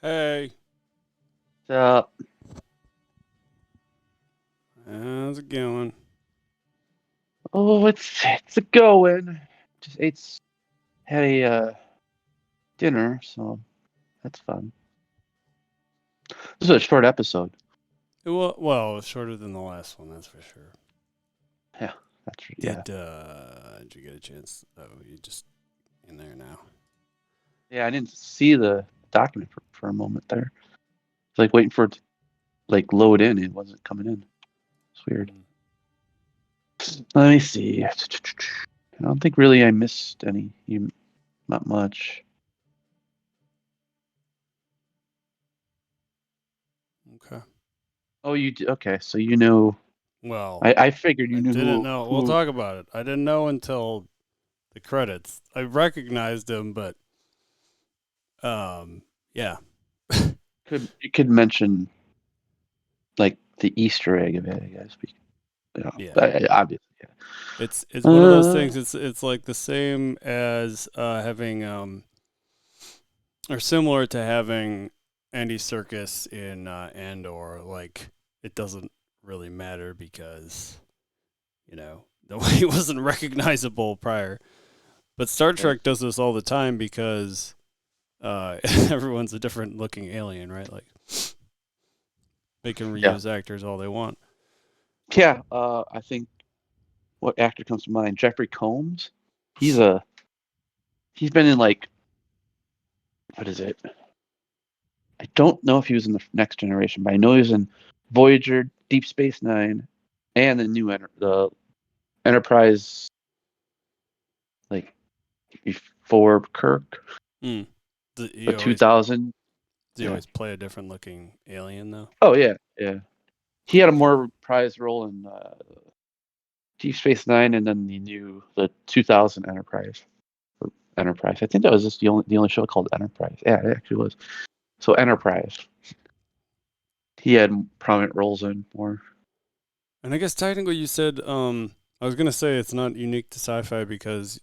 Hey, Uh, how's it going? oh, it's a going. Just had a dinner, so that's fun. This is a short episode. Well, it was shorter than the last one, that's for sure. Yeah, yeah, Did you get a chance? Oh, you just in there now. yeah. I didn't see the document for a moment there. It's like waiting for it to like load in. It wasn't coming in. It's weird. Mm, Let me see. I don't think really I missed any. Not much. okay. Oh, you okay? So you know. Well, I figured I you knew didn't who know. We'll who talk about it. I didn't know until the credits. I recognized him, but yeah. you could mention like the Easter egg of it, I guess. Yeah. Obviously. It's one of those Yeah. things. It's like the same as having or similar to having Andy Serkis in Andor. Like it doesn't really matter because he wasn't recognizable prior. But Star Yeah. Trek does this all the time because everyone's a different looking alien, right? Like they can Yeah. reuse actors all they want. Yeah. I think what actor comes to mind? Jeffrey Combs. He's a he's been in like what is it? I don't know if he was in the Next Generation, but I know he was in Voyager, Deep Space Nine, and the Enterprise like before Kirk, Mm. the You always 2000. you Yeah. always play a different looking alien though. Oh yeah, yeah. He had a Gotcha. more reprised role in Deep Space Nine, and then the 2000 Enterprise. Enterprise. I think that was just the only show called Enterprise. Yeah, it actually was. So Enterprise. He had prominent roles in more. And I guess technically you said I was gonna say it's not unique to sci-fi because,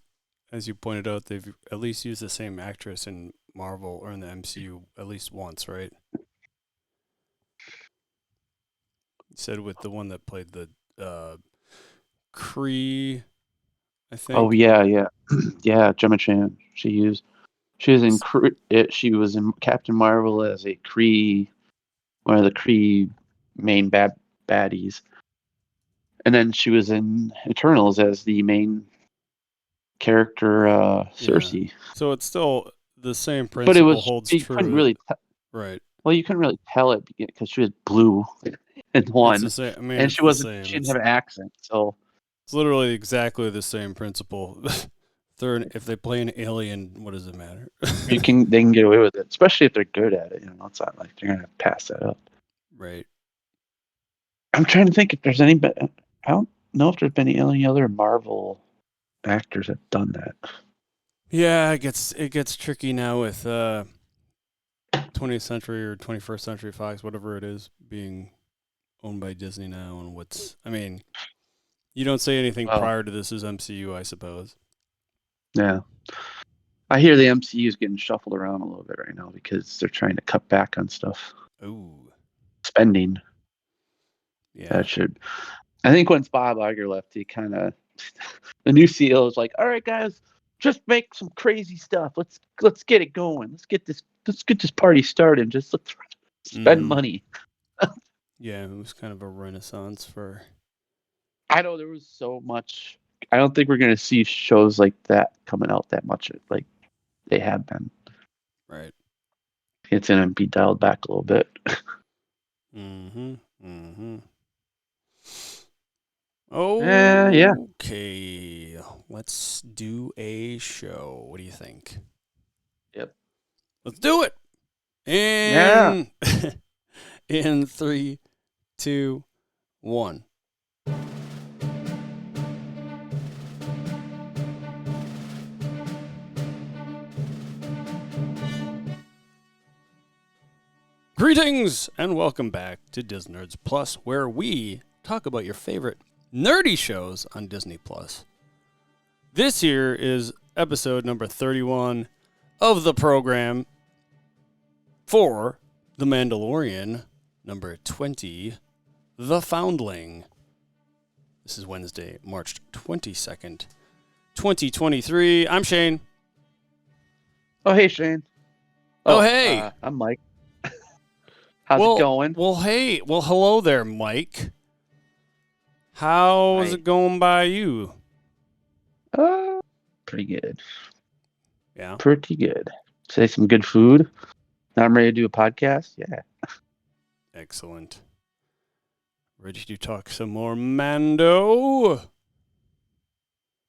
as you pointed out, they've at least used the same actress in Marvel or in the MCU at least once, right? You said with the one that played the Kree, I Oh think. yeah, yeah, yeah. Gemma Chan. She was in S- she was in Captain Marvel as a Kree, one of the Kree main baddies, and then she was in Eternals as the main character, Yeah. Cersei. So it's still the same But it principle was holds you couldn't true, really right? well you couldn't really tell it because she was blue in It's the one, same. I mean, and it's the she same. didn't have an accent, so It's literally exactly the same principle. If they play an alien, what does it matter? they can get away with it, especially if they're good at it. It's not like they're gonna pass that up. Right. I'm trying to think if there's any, but I don't know if there's been any other Marvel actors that done that. Yeah, it gets tricky now with 20th century or 21st century Fox, whatever it is, being owned by Disney now, and I mean, you don't say anything Well, prior to this is MCU, I suppose. yeah, I hear the MCU is getting shuffled around a little bit right now because they're trying to cut back on stuff, Ooh, spending. yeah, That should. I think once Bob Iger left, he kind of the new CEO was like, "All right, guys, just make some crazy stuff. Let's get it going. Let's get this party started. Just let's spend mm-hmm. money." Yeah, it was kind of a renaissance for. I know there was so much. I don't think we're gonna see shows like that coming out that much like they have been. Right. It's gonna be dialed back a little bit. Mm-hmm. Mm-hmm. Yeah. Okay, let's do a show. What do you think? Yep. Let's do it. Yeah. In in three, two, one. Greetings and welcome back to Disnerds Plus, where we talk about your favorite nerdy shows on Disney Plus. This here is episode number 31 of the program. for The Mandalorian, number 20, The Foundling. This is Wednesday, March 22nd, 2023. I'm Shane. Oh, hey, Shane. Oh, hey. I'm Mike. How's it going? Well, hey. Well, hello there, Mike. How's it going by you? Pretty good. Yeah. Pretty good. Say some good food. Now I'm ready to do a podcast. Yeah. Excellent. Ready to talk some more Mando?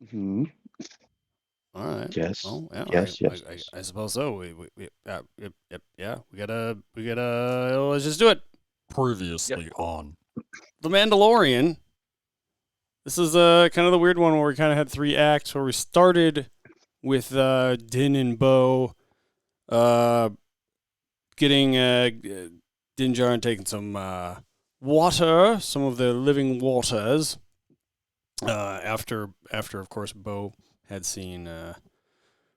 Mm-hmm. All right. Yes. Well, yeah, Yes. I suppose so. Yeah. We gotta. Let's just do it. Previously on The Mandalorian. This is kind of the weird one where we kind of had 3 acts where we started with Din and Bo getting Din Djarin taking some water, some of the living waters. After of course Bo had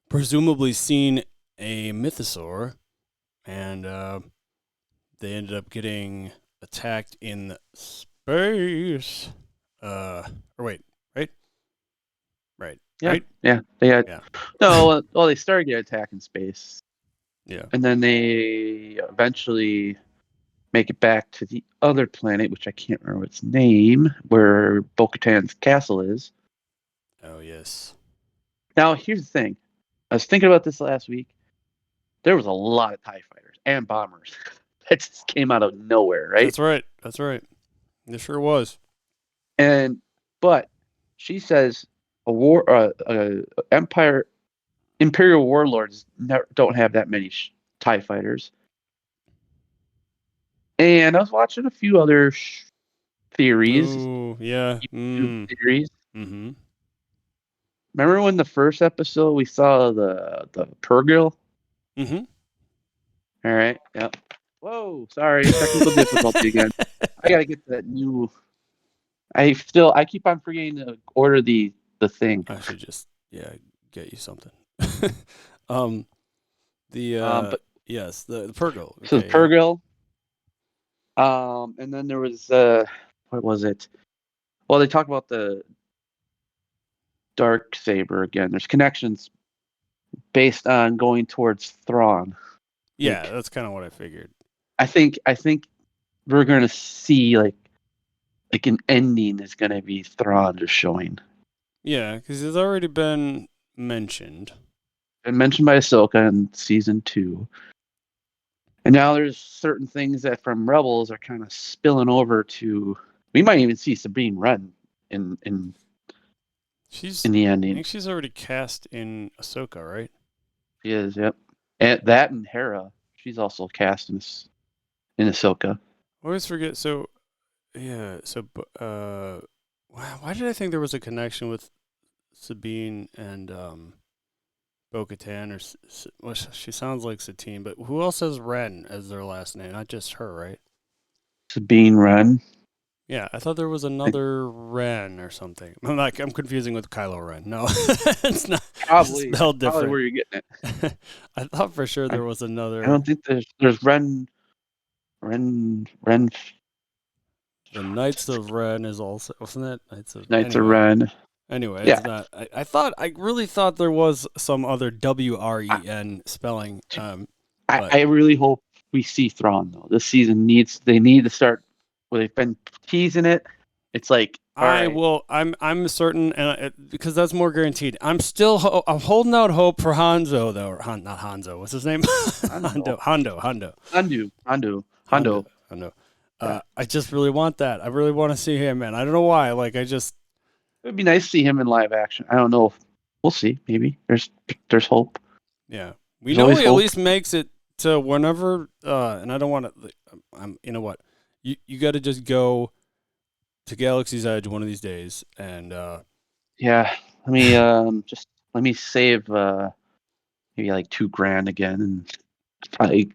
presumably seen a Mythosaur, and they ended up getting attacked in space. Or wait, right? Yeah. Right? Yeah. They had. Yeah. No. Well, they started getting attacked in space, Yeah. and then they eventually make it back to the other planet, which I can't remember its name, where Bo-Katan's castle is. Oh, yes. Now, here's the thing. I was thinking about this last week. There was a lot of TIE fighters and bombers that just came out of nowhere, right? That's right. There sure was. But she says Imperial warlords don't have that many TIE fighters. And I was watching a few other theories. Oh, yeah. Theories. Mm-hmm. Remember when the first episode we saw the Purrgil? Mm-hmm. All right. Yep. Whoa. Sorry. Technical difficulty again. I gotta get that new. I keep on forgetting to order the thing. I should just get you something. But yes, the Purrgil. Okay, so the Purrgil. And then there was what was it? Well, they talk about the dark saber again. There's connections based on going towards Thrawn. Yeah, that's kind of what I figured. I think we're gonna see like an ending is gonna be Thrawn just showing. Yeah, because it's already been mentioned. And mentioned by Ahsoka in season 2. And now there's certain things that from Rebels are kind of spilling over to. We might even see Sabine Wren in the ending. I think she's already cast in Ahsoka, right? She is, yep. And that and Hera, she's also cast in Ahsoka. I always forget. So, yeah. So, why did I think there was a connection with Sabine and Bo-Katan, well, she sounds like Satine, but who else has Ren as their last name? Not just her, right? Sabine Wren. Yeah, I thought there was another Ren or something. I'm confusing with Kylo Ren. No, it's not. Probably it's spelled different. Probably where you're getting it. I thought for sure there was another. I don't think there's Ren. The Knights of Ren is also, wasn't it? Knights of Ren. Anyway, yeah. It's not. I really thought there was some other WREN spelling. I really hope we see Thrawn though. This season they need to start. Well, they've been teasing it. It's like I'm certain, and because that's more guaranteed. I'm holding out hope for Hanzo though. Not Hanzo. What's his name? Hondo. I just really want that. I really want to see him, man. I don't know why. Like it would be nice to see him in live action. I don't know. We'll see. Maybe there's hope. Yeah, we know he at least makes it to whenever. And I don't want to. You know what? You got to just go to Galaxy's Edge one of these days, and yeah. Let me save maybe like $2,000 again, and probably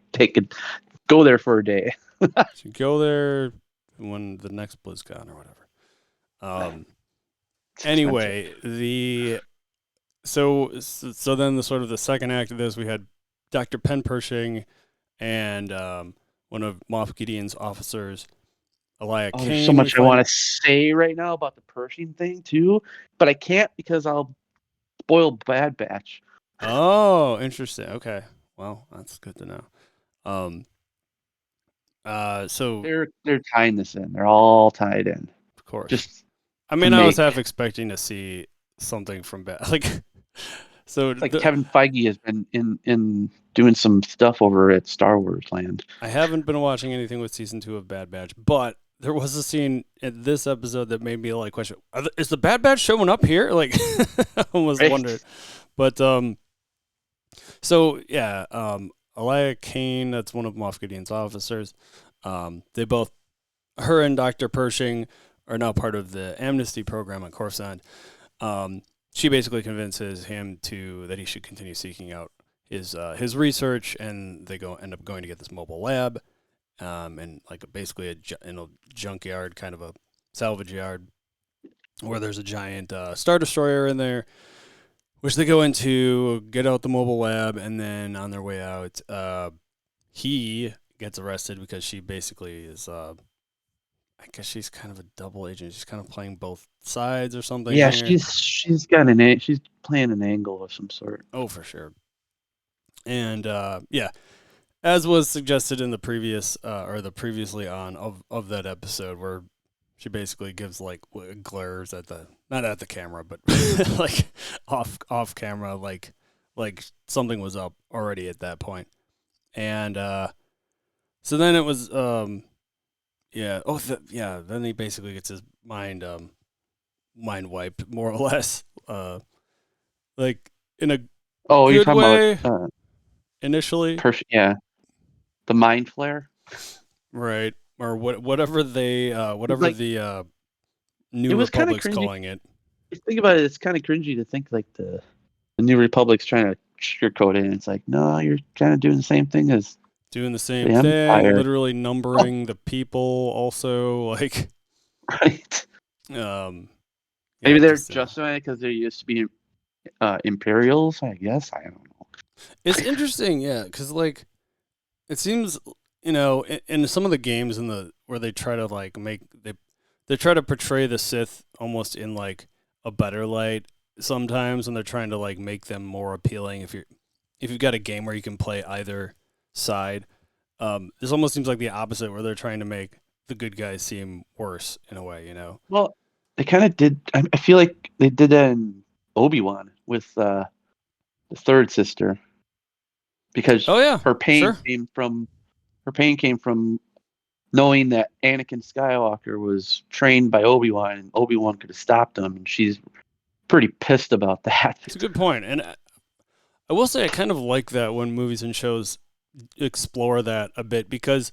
go there for a day. So go there when the next BlizzCon or whatever. Anyway, so then the sort of the second act of this, we had Dr. Penpershing and one of Moff Gideon's officers, Elia Oh, there's so Kane. We much I find. want to say right now about the Pershing thing too, but I can't because I'll spoil Bad Batch. Oh, interesting. Okay, well, that's good to know. Um, so They're tying this in. They're all tied in. of course, Just I to mean, I was half make expecting to see something from like. So it's like Kevin Feige has been in doing some stuff over at Star Wars Land. I haven't been watching anything with season 2 of Bad Batch, but there was a scene in this episode that made me like question: is the Bad Batch showing up here? Like, I almost wondered. Right? But so yeah, Elia Kane, that's one of Moff Gideon's officers. They both, her and Dr. Pershing, are now part of the amnesty program on Coruscant. She basically convinces him that he should continue seeking out his research, and they end up going to get this mobile lab, and like basically in a junkyard, kind of a salvage yard, where there's a giant star destroyer in there, which they go into, get out the mobile lab, and then on their way out, he gets arrested because she basically is. I guess she's kind of a double agent. She's kind of playing both sides or something Yeah, here. she's got she's playing an angle of some sort. Oh, for sure. And yeah, as was suggested in the previous or the previously on of that episode, where she basically gives like glares at the not at the camera, but like off camera, like something was up already at that point. And so then it was yeah, yeah, then he basically gets his mind wiped, more or less, like in a Oh, you're good talking about way initially. yeah, the mind flare. Right. Or whatever It's whatever like the it New was kind of Republic's cringy. calling it. If you think about it, it's kind of cringy to think like the New Republic's trying to sugarcoat it. And it's like, no, you're kind of doing the same thing as Doing the the same thing, Empire, literally numbering the people also, like, right? um, yeah, Maybe they're because justifying it because there used to be Imperials. I guess I don't know. it's interesting, yeah, because like it seems, in some of the games where they try to like they try to portray the Sith almost in like a better light sometimes, and they're trying to like make them more appealing if you've got a game where you can play either side. This almost seems like the opposite, where they're trying to make the good guys seem worse in a way, you know? Well, they kind of did. I feel like they did that in Obi-Wan with the third sister because Oh yeah, her pain sure. came from her pain came from knowing that Anakin Skywalker was trained by Obi-Wan and Obi-Wan could have stopped him, and she's pretty pissed about that. It's a good point, and I will say I kind of like that when movies and shows explore that a bit because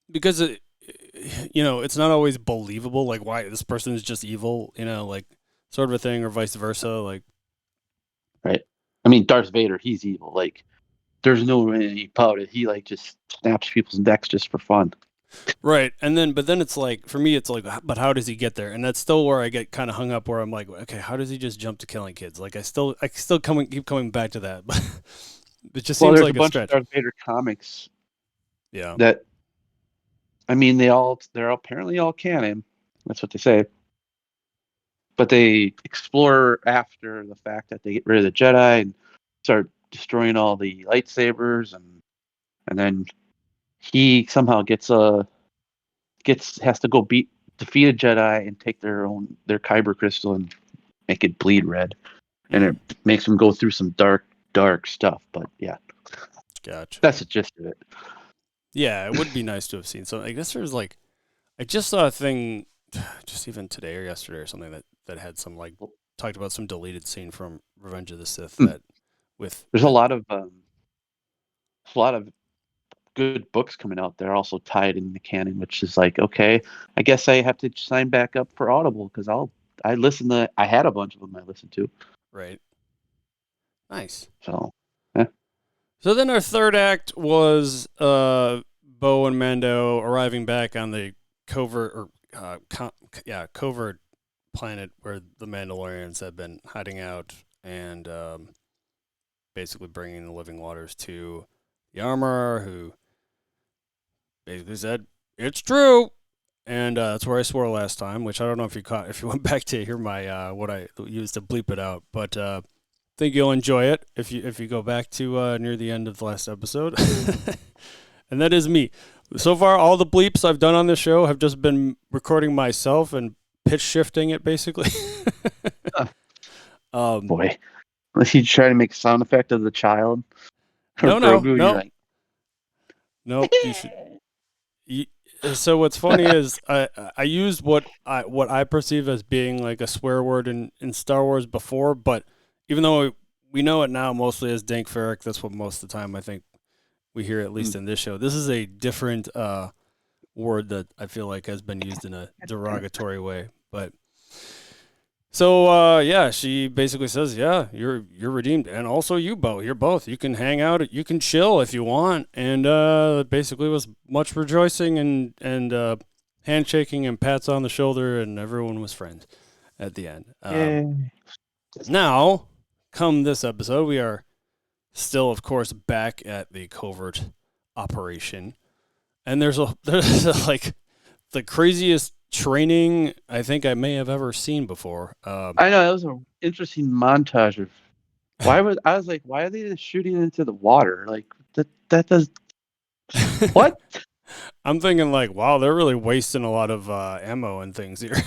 it, it's not always believable, like why this person is just evil, like sort of a thing, or vice versa, like. Right? I mean, Darth Vader, he's evil. Like, there's no way about it. He like just snaps people's necks just for fun. Right. But then it's like, for me, it's like, but how does he get there? And that's still where I get kind of hung up, where I'm like, okay, how does he just jump to killing kids? Like, I still keep coming back to that, but it just Well, seems there's a like a bunch of stretch. Darth Vader comics Yeah. that I mean, they're apparently all canon. That's what they say. But they explore after the fact that they get rid of the Jedi and start destroying all the lightsabers, and then he somehow has to go defeat a Jedi and take their kyber crystal and make it bleed red, and it Mm, makes him go through some dark stuff. But yeah, gotcha. that's the gist of it. Yeah, it would be nice to have seen something. I guess there's like, I just saw a thing, just even today or yesterday or something that had some like talked about some deleted scene from Revenge of the Sith Mm. that with There's that. a lot of good books coming out there also tied in the canon, which is like, okay, I guess I have to sign back up for Audible because I had a bunch of them I listened to. Right. Nice. So yeah. So then our third act was Bo and Mando arriving back on the covert covert planet where the Mandalorians had been hiding out, and basically bringing the living waters to Yarmar, who basically said it's true, and that's where I swore last time. Which I don't know if you caught, if you went back to hear my what I used to bleep it out, but think you'll enjoy it if you go back to near the end of the last episode. And that is me. So far, all the bleeps I've done on this show have just been recording myself and pitch shifting it, basically. Boy, unless you try to make a sound effect of the child or Grogu, you're like, nope. You should. So what's funny is I used what I perceive as being like a swear word in Star Wars before, but even though we know it now mostly as Dank Farrik, that's what most of the time I think we hear, at least in this show. This is a different word that I feel like has been used in a derogatory way. But so yeah, she basically says, yeah, you're redeemed, and also you, Bo, you're both. You can hang out, you can chill if you want, and basically was much rejoicing and handshaking and pats on the shoulder, and everyone was friends at the end. Now, come this episode, we are still, of course, back at the covert operation, and there's like the craziest training I think I may have ever seen before. I know, that was an interesting montage of why are they just shooting into the water? Like that does what? I'm thinking like, wow, they're really wasting a lot of ammo and things here.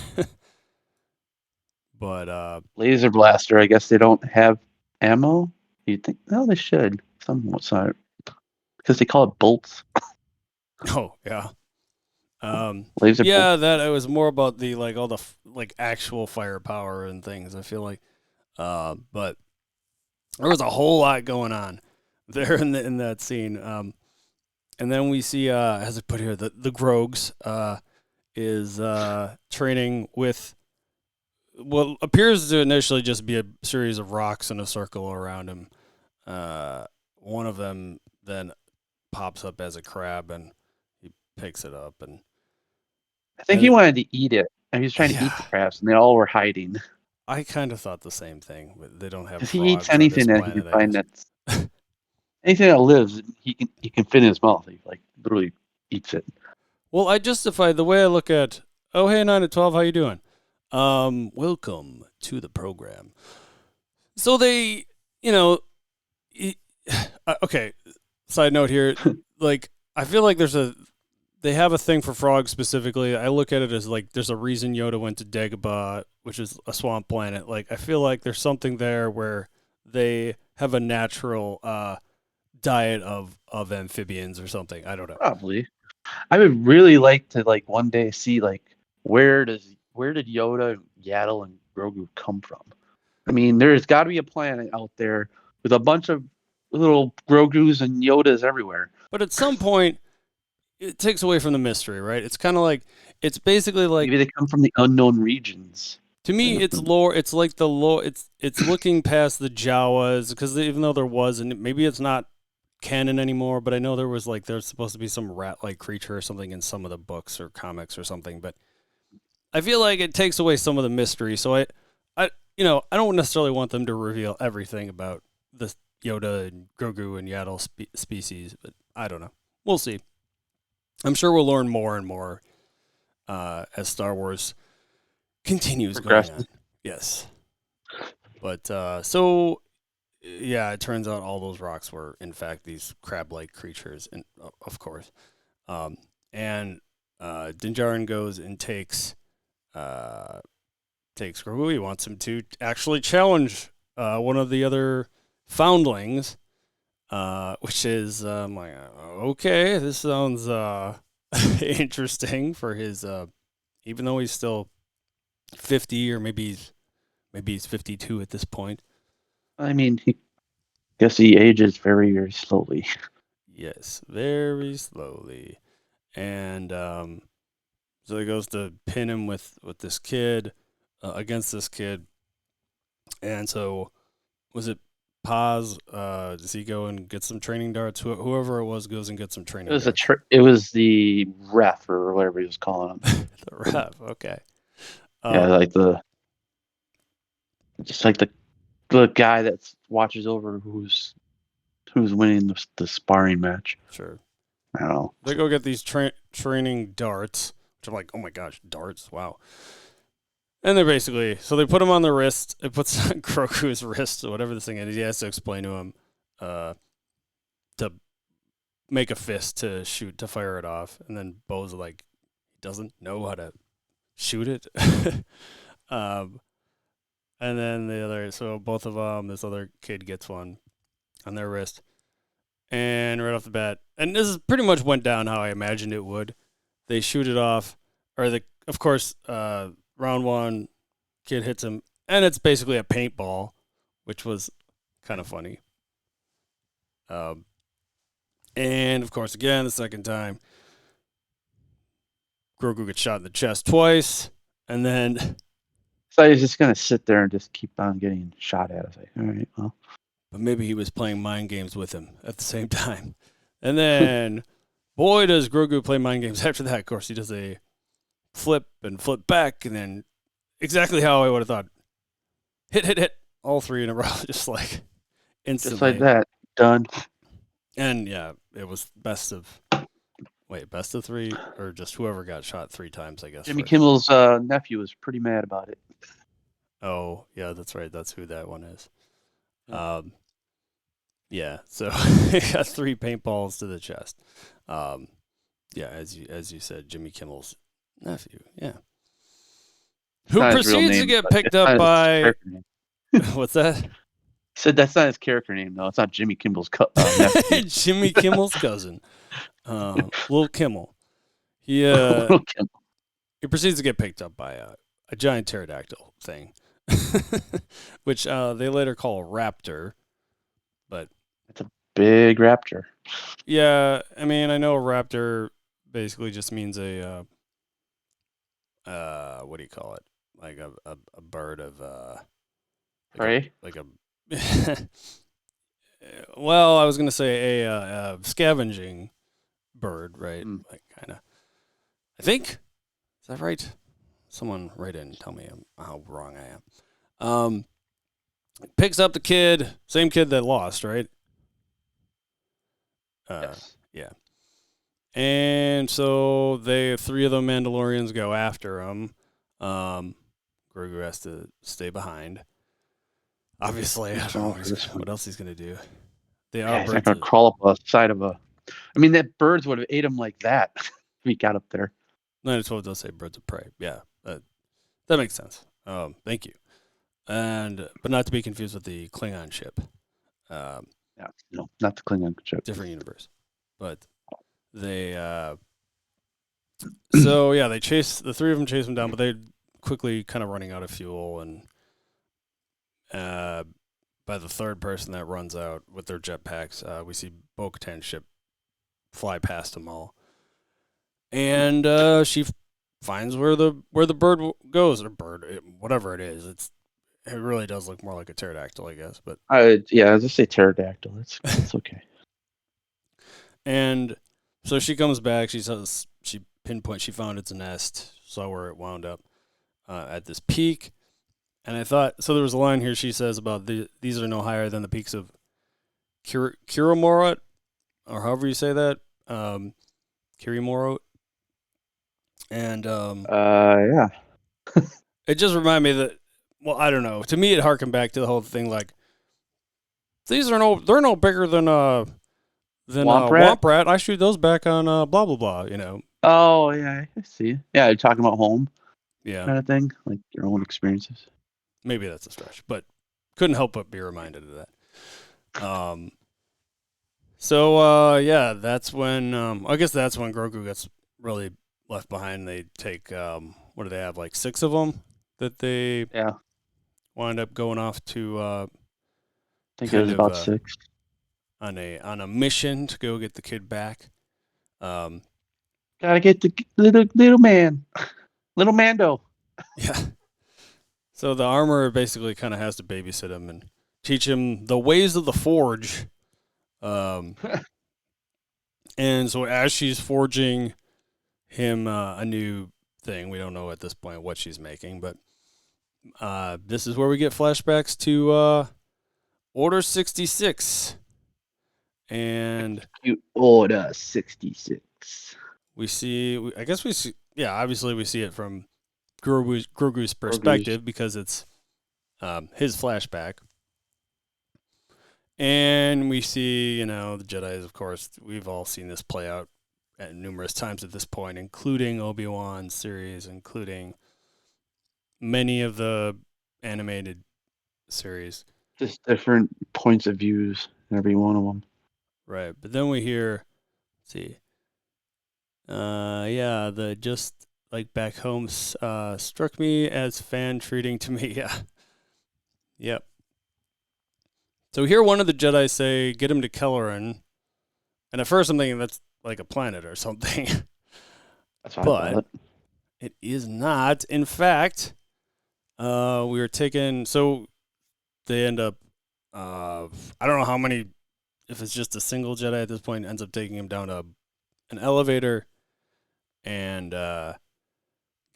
But Laser blaster. I guess they don't have ammo. You'd think, no, they should. Somewhat, because they call it bolts. Oh yeah. Laser yeah, bolts. that it was more about the like all the like actual firepower and things. I feel like, but there was a whole lot going on there in that scene. And then we see, as I put here, the Grogs is training with what appears to initially just be a series of rocks in a circle around him. One of them then pops up as a crab, and he picks it up, and I think he wanted to eat it. And he was trying to eat the crabs, and they all were hiding. I kind of thought the same thing. But they don't have Because frogs he eats on this anything that he planet, can I find guess. that's anything that lives, he can fit in his mouth. He like literally eats it. Well, I justify the way I look at. Oh, hey, 9 to 12, how you doing? Welcome to the program. So they, you know, okay. Side note here, like I feel like they have a thing for frogs specifically. I look at it as like there's a reason Yoda went to Dagobah, which is a swamp planet. Like I feel like there's something there where they have a natural diet of amphibians or something. I don't know. Probably. I would really like to like one day see like where did Yoda, Yaddle, and Grogu come from? I mean, there's got to be a planet out there with a bunch of little Grogus and Yodas everywhere. But at some point, it takes away from the mystery, right? It's kind of like it's basically like, Maybe they come from the unknown regions. to me, it's lore. It's like the lore. It's looking past the Jawas, because even though there was, and maybe it's not canon anymore, but I know there's supposed to be some rat-like creature or something in some of the books or comics or something. But I feel like it takes away some of the mystery. So I I don't necessarily want them to reveal everything about the Yoda and Grogu and Yaddle species, but I don't know. We'll see. I'm sure we'll learn more and more as Star Wars continues going on. Yes. But so yeah, it turns out all those rocks were in fact these crab-like creatures, and of course. And Din Djarin goes and takes Grogu. He wants him to actually challenge one of the other foundlings, which is like, okay, this sounds interesting for his even though he's still 50, or maybe he's 52 at this point. I mean, guess he ages very, very slowly. Yes, very slowly. And so he goes to pin him with this kid, against this kid. And so, was it Paz? Does he go and get some training darts? Whoever it was goes and gets some training darts. It was the ref or whatever he was calling him. The ref, okay. Yeah, like the guy that watches over who's who's winning the sparring match. Sure. I don't know. They go get these training darts, which I'm like, oh my gosh, darts, wow. And they're basically, so they put him on the wrist. It puts on Grogu's wrist, or whatever this thing is. He has to explain to him to make a fist to shoot, to fire it off. And then Bo's like, he doesn't know how to shoot it. And then so both of them, this other kid gets one on their wrist. And right off the bat, and this is pretty much went down how I imagined it would. They shoot it off, of course, round one, kid hits him, and it's basically a paintball, which was kind of funny. And of course, again, the second time, Grogu gets shot in the chest twice, and then. So he's just gonna sit there and just keep on getting shot at. I was like, all right, well. But maybe he was playing mind games with him at the same time. And then, boy, does Grogu play mind games after that. Of course, he does a flip and flip back, and then exactly how I would have thought. Hit. All three in a row, just like instantly. Just like that. Done. And yeah, it was best of three, or just whoever got shot 3 times, I guess. Jimmy Kimmel's nephew was pretty mad about it. Oh, yeah, that's right. That's who that one is. Yeah, so he got 3 paintballs to the chest. Yeah, as you said, Jimmy Kimmel's nephew. Yeah, who proceeds to get picked up by. What's that? He said that's not his character name, though. It's not Jimmy Kimmel's nephew. Jimmy Kimmel's cousin, Lil Kimmel. He proceeds to get picked up by a giant pterodactyl thing, which they later call a raptor. But it's a big raptor. Yeah, I mean, I know a raptor basically just means a what do you call it? Like a bird of prey. Like a well, I was gonna say a scavenging bird, right? Like kind of. I think is that right? Someone write in and tell me how wrong I am. Picks up the kid, same kid that lost, right? Yes. Yeah. And so 3 of the Mandalorians go after him. Grogu has to stay behind. Obviously, I don't know what else he's going to do. He's not going to crawl up the side of a... I mean, that birds would have ate him like that if he got up there. No, it's what they'll say, birds of prey. Yeah, that makes sense. Thank you. But not to be confused with the Klingon ship. No, not the Klingon ship. Different universe. But they... so, yeah, the 3 of them chase him down, but they're quickly kind of running out of fuel, and by the third person that runs out with their jetpacks, we see Bo-Katan's ship fly past them all. And she finds where the bird goes, or whatever it is. It really does look more like a pterodactyl, I guess. But I just say pterodactyl. It's okay. And so she comes back. She says she found its nest, saw where it wound up at this peak. And I thought, so there was a line here she says about these are no higher than the peaks of Kirimorot, or however you say that, Kirimorot. And yeah, it just reminded me that, well, I don't know. To me, it harkened back to the whole thing like they're no bigger than Womp Rat. I shoot those back on blah blah blah. You know. Oh yeah, I see. Yeah, you're talking about home. Yeah. Kind of thing, like your own experiences. Maybe that's a stretch, but couldn't help but be reminded of that. So yeah, that's when I guess that's when Grogu gets really left behind. They take what do they have, like 6 of them that they wind up going off to. I think it was about 6 on a mission to go get the kid back. Gotta get the little man, little Mando. Yeah. So the armorer basically kind of has to babysit him and teach him the ways of the forge. And so as she's forging him a new thing, we don't know at this point what she's making, but this is where we get flashbacks to Order 66. And Execute Order 66. we see, I guess we see, yeah, obviously we see it from Grogu's Grogu's perspective because it's his flashback. And we see, you know, the Jedi's, of course, we've all seen this play out at numerous times at this point, including Obi-Wan's series, including many of the animated series. just different points of views in every one of them. Right. But then we hear, let's see, yeah, the just like back home struck me as fan treating to me. Yeah. Yep. So here one of the Jedi say, get him to Kelleran. And at first I'm thinking that's like a planet or something. That's what I thought. It is not. In fact, we were taken. So they end up. I don't know how many. If it's just a single Jedi at this point, ends up taking him down to an elevator, and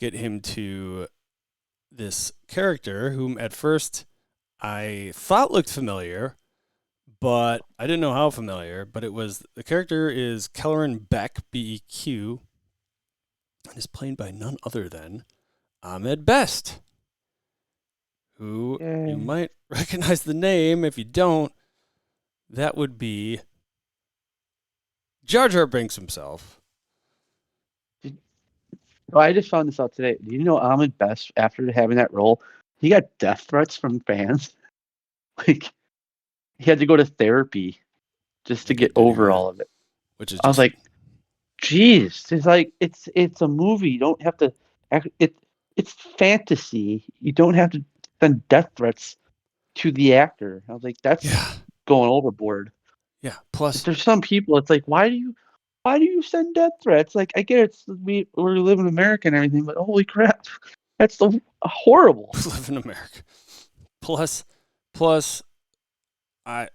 get him to this character whom at first I thought looked familiar, but I didn't know how familiar. But it was the character is Kelleran Beck, Beq, and is played by none other than Ahmed Best, who you might recognize the name. If you don't, that would be Jar Jar Binks himself. Oh, I just found this out today. Do you know Ahmed Best, after having that role, he got death threats from fans? Like, he had to go to therapy just to get over all of it. Which is I was like, geez, it's like it's a movie. You don't have to act, it's fantasy. You don't have to send death threats to the actor. I was like, that's going overboard. Yeah. Plus, there's some people. It's like, why do you send death threats? Like, I get we live in America and everything, but holy crap, that's horrible. Live in America. Plus, I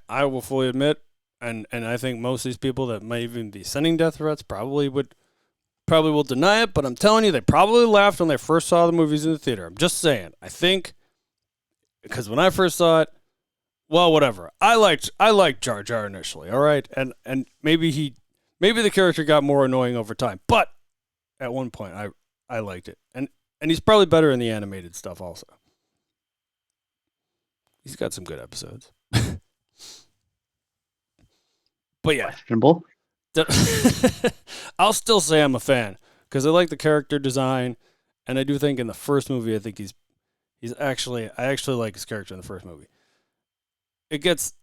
will fully admit, and I think most of these people that might even be sending death threats probably will deny it, but I'm telling you, they probably laughed when they first saw the movies in the theater. I'm just saying. I think, because when I first saw it, well, whatever. I liked Jar Jar initially, all right? And maybe the character got more annoying over time, but at one point I liked it. And he's probably better in the animated stuff also. He's got some good episodes. But yeah. Questionable. I'll still say I'm a fan because I like the character design, and I do think in the first movie I think I actually like his character in the first movie. It gets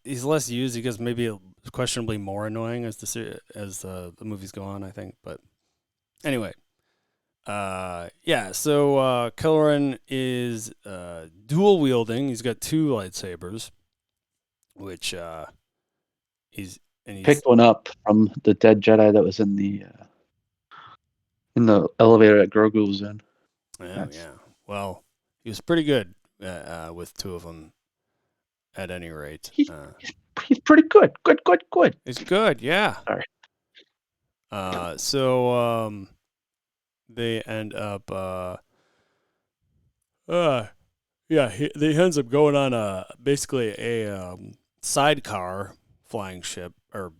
he's less used. He gets maybe questionably more annoying as the movies go on, I think. But anyway, yeah. So Kelleran is dual wielding. He's got two lightsabers, which he's picked one up from the dead Jedi that was in the elevator that Grogu was in. Yeah. Well, he was pretty good with two of them. At any rate, he's pretty good. Good. He's good, yeah. Sorry. So they end up, they ends up going on basically a sidecar flying ship, or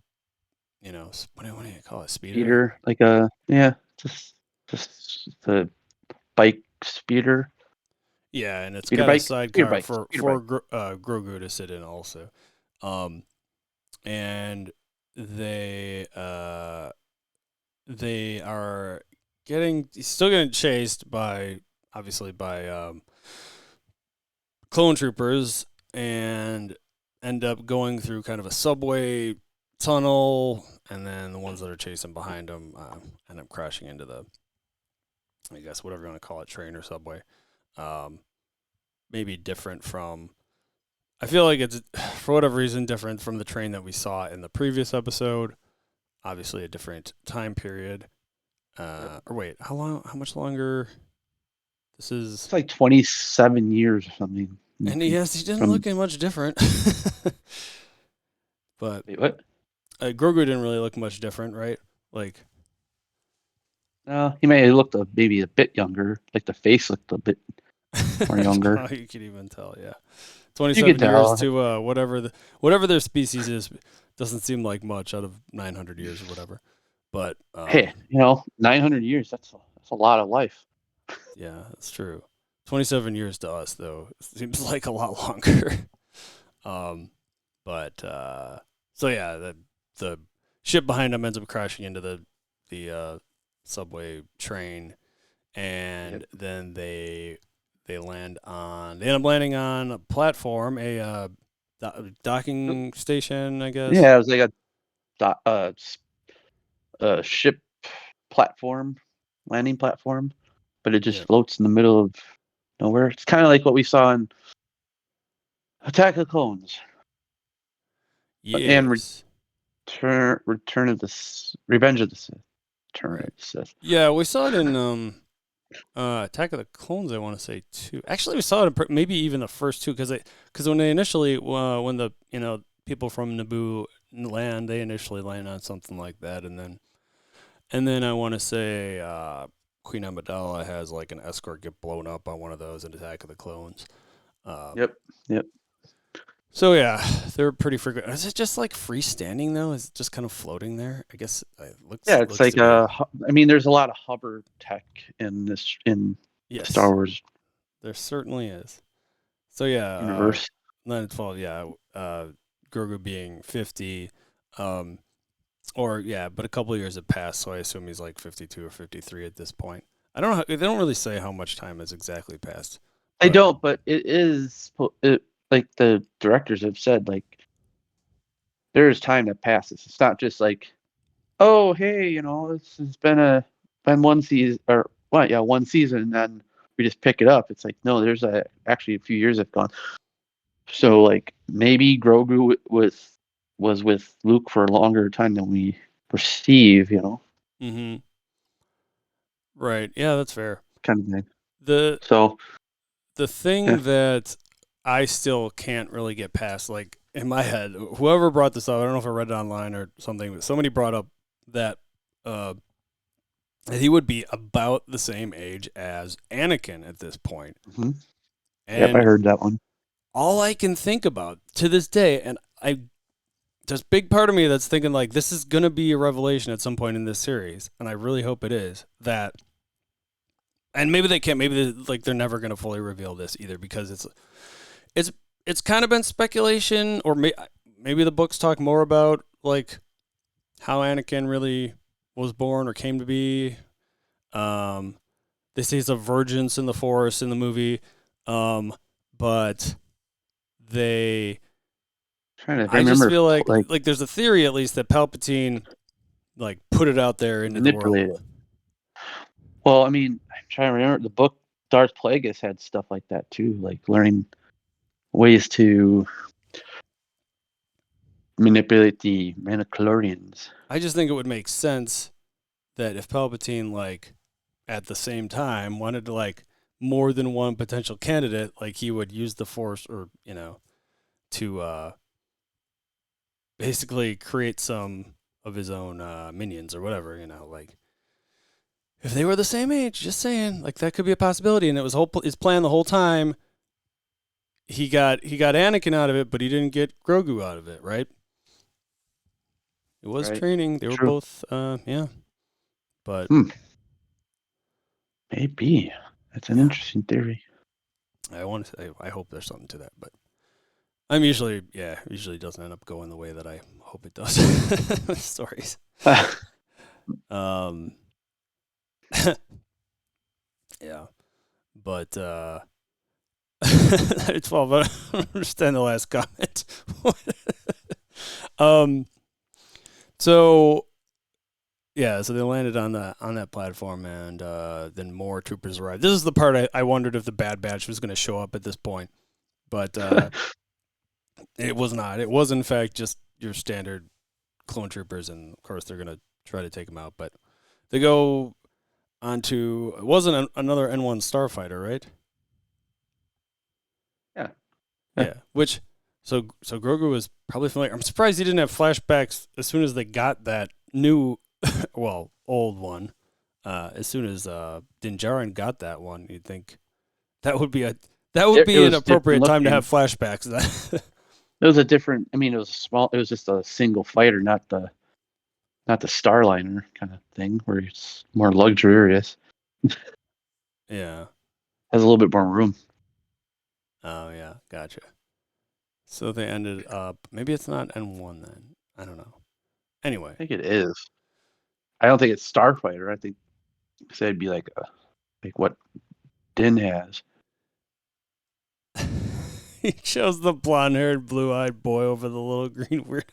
what do you call it, speeder, like just the bike speeder. Yeah, and it's got a sidecar for Grogu to sit in also. And they are still getting chased by clone troopers, and end up going through kind of a subway tunnel, and then the ones that are chasing behind them end up crashing into the, I guess, whatever you want to call it, train or subway. Maybe different from, I feel like it's, for whatever reason, different from the train that we saw in the previous episode. Obviously a different time period. Or wait, how much longer? It's like 27 years or something. And he didn't look much different. But wait, what? Grogu didn't really look much different, right? Like, he may have looked maybe a bit younger. Like the face looked a bit more younger. You could even tell, yeah. 27 years to whatever their species is. doesn't seem like much out of 900 years or whatever. But Hey, 900 years, that's a lot of life. yeah, that's true. 27 years to us though seems like a lot longer. um, but so yeah, the ship behind them ends up crashing into the subway train, and Yep. then they end up landing on a platform, docking station, I guess. Yeah, it was like a ship platform, landing platform, but it just Yeah. floats in the middle of nowhere. It's kind of like what we saw in Attack of the Clones and Yes. Return of the Revenge of the Sith. Return Right. of the Sith. Yeah, we saw it in Attack of the Clones. I want to say too. Actually, we saw it in maybe even the first two because when they initially when the people from Naboo land, they initially land on something like that, and then I want to say Queen Amidala has like an escort get blown up on one of those in Attack of the Clones. Um, Yep. Yep. so yeah, they're pretty frequent. Is it just like freestanding though? Is it just kind of floating there? I guess it looks Yeah, it's looks like to be. I mean, there's a lot of hover tech in Star Yes, Wars there certainly is. So yeah, universe. 9 and 12. Yeah, Grogu being 50, um, or yeah, but a couple of years have passed, so I assume he's like 52 or 53 at this point. I don't know. They don't really say how much time has exactly passed, I but don't, but like the directors have said, like there's time that passes. It's not just like, oh hey, this has been one season or what? Yeah, one season, and then we just pick it up. It's like no, there's actually a few years have gone. So like maybe Grogu was with Luke for a longer time than we perceive. mm-hmm. Right. Yeah, that's fair. Kind of thing. The So the yeah, thing that I still can't really get past, like in my head, whoever brought this up, I don't know if I read it online or something, but somebody brought up that uh, he would be about the same age as Anakin at this point. hmm yep, I And heard that one. all I can think about to this day, and there's a big part of me that's thinking like this is gonna be a revelation at some point in this series, and I really hope it is that. And maybe they can't. Maybe they're never gonna fully reveal this either because it's it's kind of been speculation, or maybe the books talk more about like how Anakin really was born or came to be. Um, they say it's a virgin in the forest in the movie, but they. Trying to I just remember feel like like there's a theory at least that Palpatine like put it out there into the manipulated. world. Well, I mean, I'm trying to remember the book Darth Plagueis had stuff like that too, like learning ways to manipulate the Mandalorians. I just think it would make sense that if Palpatine like at the same time wanted to like more than one potential candidate, like he would use the Force or to basically create some of his own minions or whatever, like if they were the same age, just saying, like that could be a possibility. And it was his plan the whole time. He got Anakin out of it, but he didn't get Grogu out of it, right? It was Right. training. They were True. both, yeah. But Hmm. Maybe. That's an yeah, interesting theory. I want to say, I hope there's something to that. But usually doesn't end up going the way that I hope it does. Stories. Um, yeah, but it's well, but I don't understand the last comment. um, so yeah, so they landed on that platform, and then more troopers arrived. This is the part I wondered if the Bad Batch was going to show up at this point, but it was not. It was in fact just your standard clone troopers, and of course they're going to try to take them out. But they go onto it wasn't another N1 starfighter, right? Yeah. Yeah, which so Grogu was probably familiar. I'm surprised he didn't have flashbacks as soon as they got that new, well, old one. As soon as Din Djarin got that one, you'd think that would be It an was different appropriate time to looking. have flashbacks. It was a different. I mean, it was a small. It was just a single fighter, not the Starliner kind of thing, where it's more luxurious. Yeah. Has a little bit more room. Oh yeah, gotcha. So they ended up. Maybe it's not N1 then. I don't know. I Anyway, think it is. I don't think it's Starfighter. I think it'd be like what Din has. he chose the blonde-haired, blue-eyed boy over the little green weird.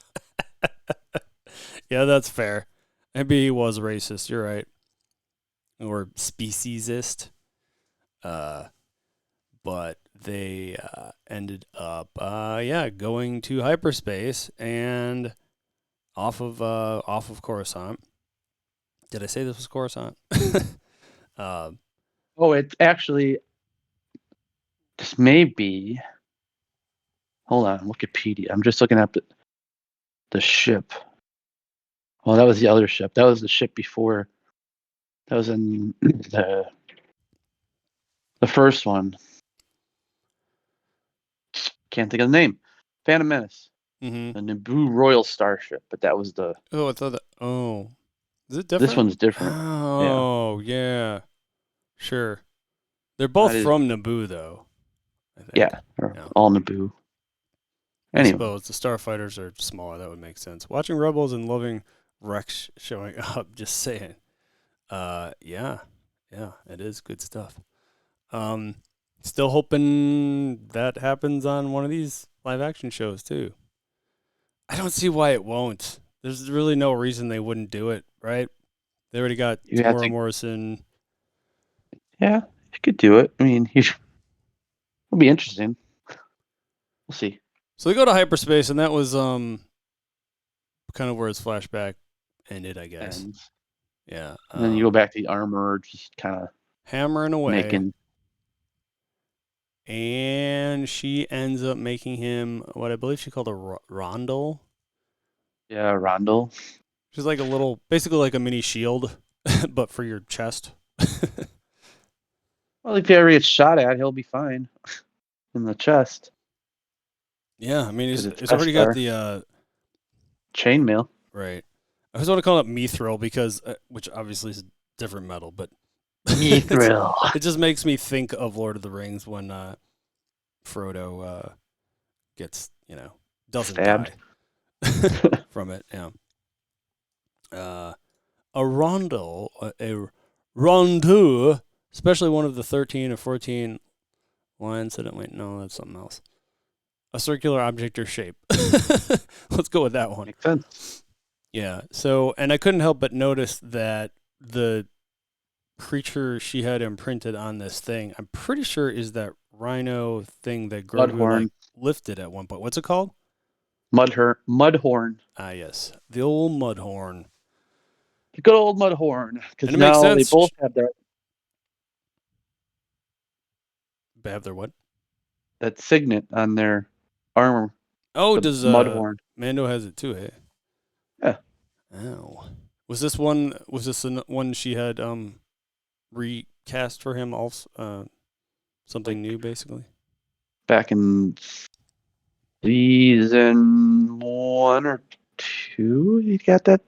Yeah, that's fair. Maybe he was racist. You're right, or speciesist. Uh, but they ended up, yeah, going to hyperspace and off of Coruscant. Did I say this was Coruscant? uh, Oh, it's actually this may be. Hold on, Wikipedia. I'm just looking up the ship. Well, that was the other ship. That was the ship before. That was in the first one. Can't think of the name. Phantom Menace, mm-hmm. the Naboo Royal Starship, but that was the. Oh, I thought that. Oh, is it This different? one's different. Yeah, Oh, yeah. Sure. They're both that is. from Naboo, though. I think. Yeah, or Yeah. all Naboo. I Anyway, suppose the starfighters are smaller. That would make sense. Watching Rebels and loving Rex showing up. Just saying. Yeah, yeah, it is good stuff. Um, Still hoping that happens on one of these live action shows too. I don't see why it won't. There's really no reason they wouldn't do it, right? They already got you have Tamora to. Morrison. Yeah, you could do it. I mean, it'll be interesting. We'll see. So they go to hyperspace, and that was kind of where his flashback ended, I guess. Ends, Yeah. and then you go back to the armor, just kind of Hammering away, making. and she ends up making him what I believe she called a rondel. Yeah, Rondell. She's like a little, basically like a mini shield, but for your chest. Well, if he ever gets shot at, he'll be fine in the chest Yeah, I mean, because it's it's already got Beskar the chainmail. right. I just want to call it mithril because, which obviously is a different metal, but Mithril. it just makes me think of Lord of the Rings when Frodo gets, doesn't Stabbed. die from it. Yeah. A rondel, a rondu, especially one of the 13 or 14 lines that it went, no, that's something else. A circular object or shape. Let's go with that one. Makes sense. Yeah. So, and I couldn't help but notice that the creature she had imprinted on this thing, I'm pretty sure is that rhino thing that Grogu Mudhorn. like lifted at one point. What's it called? Mudhorn. Ah, yes, the old mudhorn. The good old Mudhorn. And Because it makes now they sense. both have They have their what? that signet on their armor. Oh, The does Mudhorn. Mando has it too? Hey. Yeah. Oh. Was this one? Was this the one she had recast for him? Also, something Like new, basically. back in season 1 or 2, he got that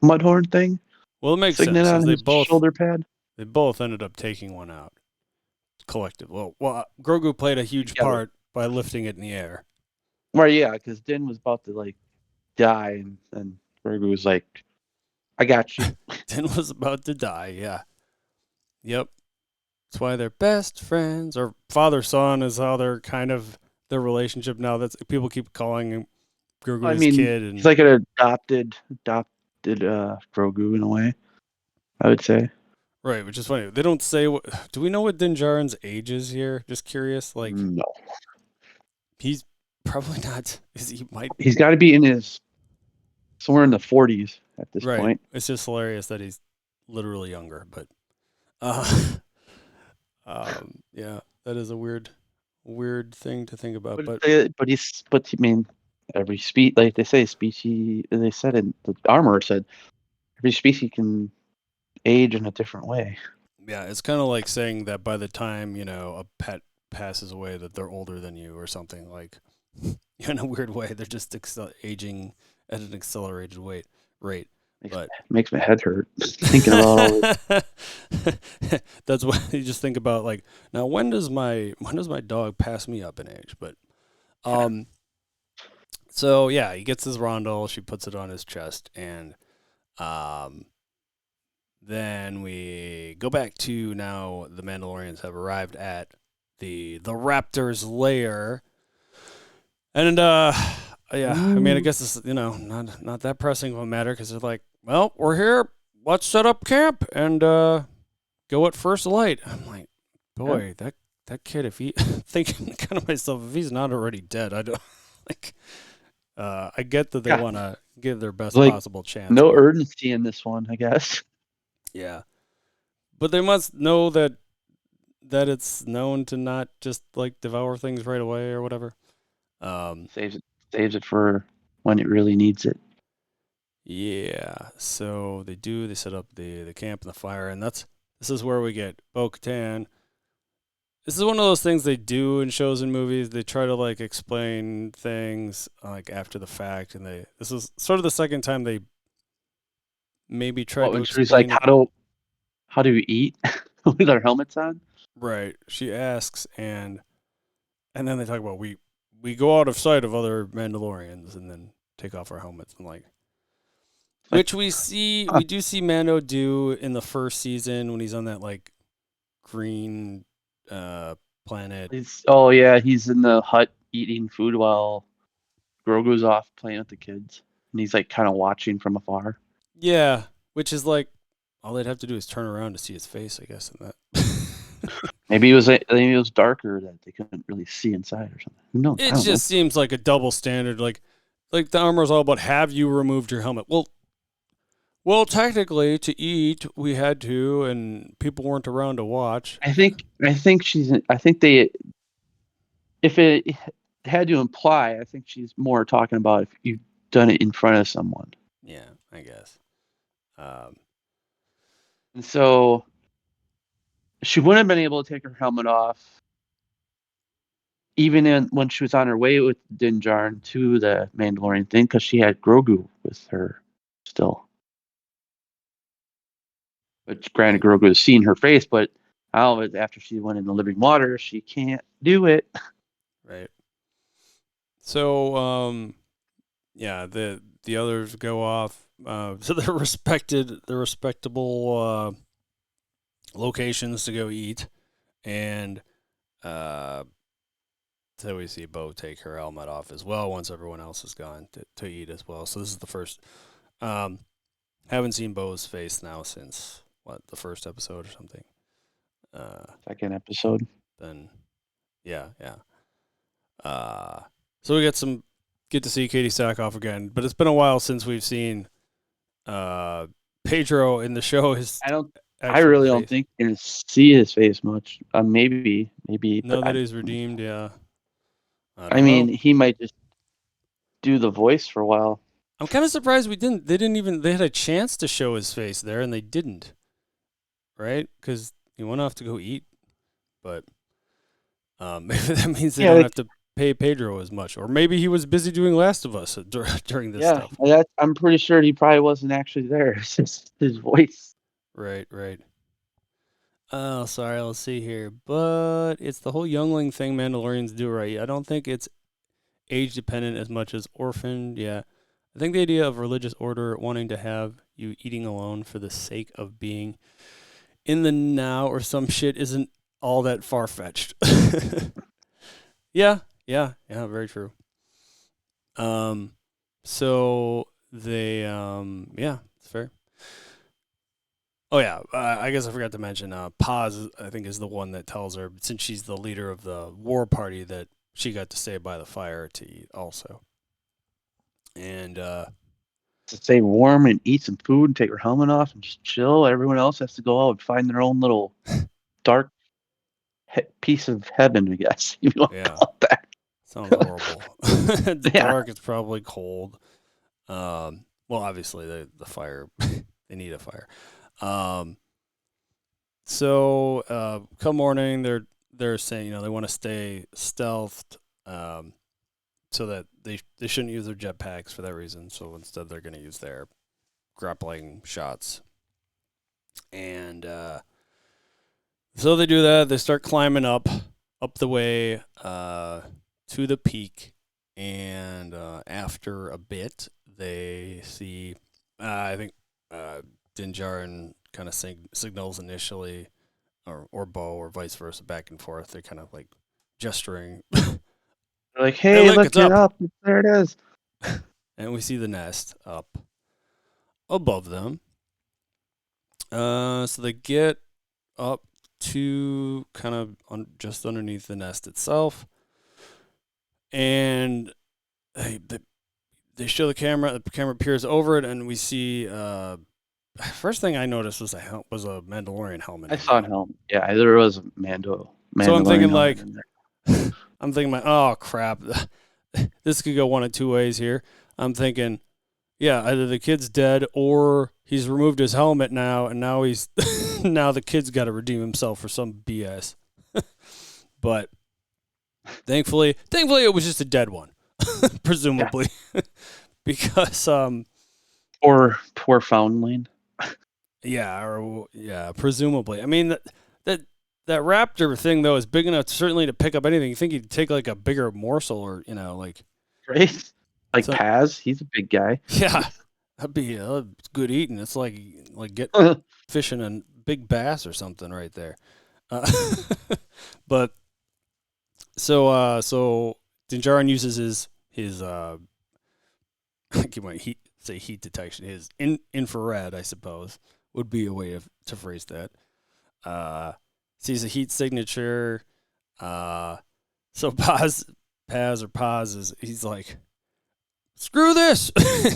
Mudhorn thing. Well, it makes Signet sense on because his shoulder pad. they both ended up taking one out collective. Well, Grogu played a huge Together. part by lifting it in the air. Well, yeah, because Din was about to like die, and Grogu was like, "I got you." Din was about to die. Yeah. Yep. That's why they're best friends, or father son is how they're kind of their relationship now. That's people keep calling him Grogu I his mean, kid, he's and like an adopted Grogu in a way. I would say. right, which is funny. They don't say what. Do we know what Din Djarin's age is here? Just curious. Like No, he's probably not. He might. he's got to be in his somewhere in the 40s at this Right. point. It's just hilarious that he's literally younger, but uh, yeah, that is a weird thing to think about. But But I mean, every like they say, species. They said in the armor said every species can age in a different way. yeah, it's kind of like saying that by the time a pet passes away, that they're older than you or something like. in a weird way. They're just aging at an accelerated rate. But Makes my head hurt thinking about all this. that's why you just think about like, now when does my dog pass me up in age? But so yeah, he gets his rondel. She puts it on his chest, and then we go back to now. The Mandalorians have arrived at the Raptor's lair, and yeah, I mean, I guess it's not that pressing of a matter because they're like, well, we're here. Let's set up camp and go at first light. I'm like, boy, that kid. If he thinking kind of myself, if he's not already dead, I don't like. I get that they want to give their best possible chance. No urgency in this one, I guess. Yeah, but they must know that it's known to not just like devour things right away or whatever. Saves it for when it really needs it. Yeah, so they set up the camp and the fire, and this is where we get Bo-Katan. This is one of those things they do in shows and movies. They try to like explain things like after the fact, and this is sort of the second time they maybe tried to explain. She's like, how do you eat with our helmets on? Right. She asks, and then they talk about we go out of sight of other Mandalorians, and then take off our helmets, and like, which we do see Mando do in the first season when he's on that like green planet. He's in the hut eating food while Grogu's off playing with the kids, and he's like kind of watching from afar. Yeah, which is like all they'd have to do is turn around to see his face, I guess. In that, maybe it was darker that they couldn't really see inside or something. Who knows? It just seems like a double standard. Like the armor's all about have you removed your helmet? Well, technically, to eat, we had to, and people weren't around to watch. I think they, if it had to imply, I think she's more talking about if you've done it in front of someone. Yeah, I guess. And so she wouldn't have been able to take her helmet off, even when she was on her way with Din Djarin to the Mandalorian thing, because she had Grogu with her still. But granted, Grogu has seen her face, but after she went in the living water, she can't do it. Right. So, yeah, the others go off. So they're respectable locations to go eat, and so we see Bo take her helmet off as well once everyone else is gone to eat as well. So this is the first. Haven't seen Bo's face now since the first episode or something. Second episode. Then, yeah. So we get to see Katie Sackhoff again, but it's been a while since we've seen Pedro in the show. I really don't think you're gonna see his face much. Maybe. Now that he's redeemed, yeah. I mean, he might just do the voice for a while. I'm kind of surprised they had a chance to show his face there and they didn't. Right? Because he went off to go eat, but maybe that means they don't have to pay Pedro as much, or maybe he was busy doing Last of Us during this stuff. Yeah, I'm pretty sure he probably wasn't actually there. It's just his voice. Right. Oh, sorry, let's see here. But it's the whole youngling thing Mandalorians do, right? I don't think it's age dependent as much as orphaned. Yeah. I think the idea of religious order wanting to have you eating alone for the sake of being in the now or some shit isn't all that far-fetched. Yeah, very true. So they, it's fair. Oh yeah, I guess I forgot to mention, Paz, I think, is the one that tells her, since she's the leader of the war party, that she got to stay by the fire to eat also. And to stay warm and eat some food and take her helmet off and just chill. Everyone else has to go out and find their own little dark piece of heaven, I guess. You want to call it that. Sounds horrible. It's dark. It's probably cold. Well, obviously the fire. They need a fire. So come morning, they're saying they want to stay stealthed. so that they shouldn't use their jetpacks for that reason. So instead, they're going to use their grappling shots. And so they do that. They start climbing up the way to the peak, and after a bit, they see. I think Din Djarin kind of signals initially, or Bo, or vice versa, back and forth. They're kind of like gesturing. They're like, hey, look, it's it up. up. There it is. And we see the nest up above them. So they get up to kind of just underneath the nest itself, and they show the camera. The camera peers over it, and we see. First thing I noticed was a Mandalorian helmet. I saw a helmet. Yeah, there was a Mandalorian. So I'm thinking like, in there. oh crap, this could go one of two ways here. I'm thinking, yeah, either the kid's dead or he's removed his helmet now, and now he's now the kid's got to redeem himself for some BS. But thankfully, it was just a dead one, presumably, because or poor Foundling. Yeah, presumably. I mean that raptor thing though is big enough certainly to pick up anything. You think he'd take like a bigger morsel, or like right? Like so, Paz, he's a big guy. Yeah, that'd be good eating. It's like get fishing a big bass or something right there. But so Din Djarin uses his I keep my heat detection. His infrared, I suppose, would be a way to phrase that. Sees a heat signature. So Paz is he's like, screw this.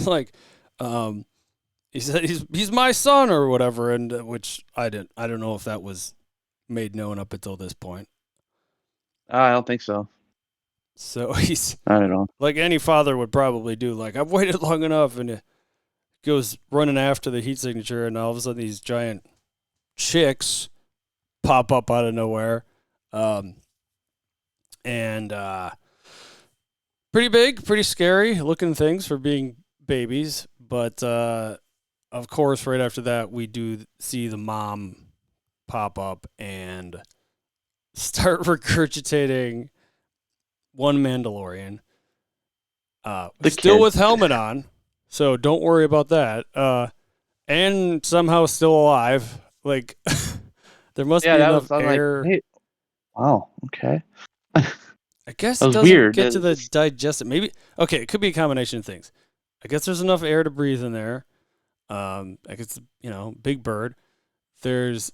Like, he said he's my son or whatever, and which I don't know if that was made known up until this point. I don't think so. So he's, I don't know, like any father would probably do. Like, I've waited long enough, and it goes running after the heat signature, and all of a sudden these giant chicks pop up out of nowhere, and pretty big, pretty scary looking things for being babies. But of course, right after that, we do see the mom pop up and start regurgitating one Mandalorian, still with helmet on, so don't worry about that. And somehow still alive. Like, there must be enough air. Like, hey. Wow. Okay. I guess it doesn't weird. Get to the digestive. Maybe okay. It could be a combination of things. I guess there's enough air to breathe in there. I guess big bird. There's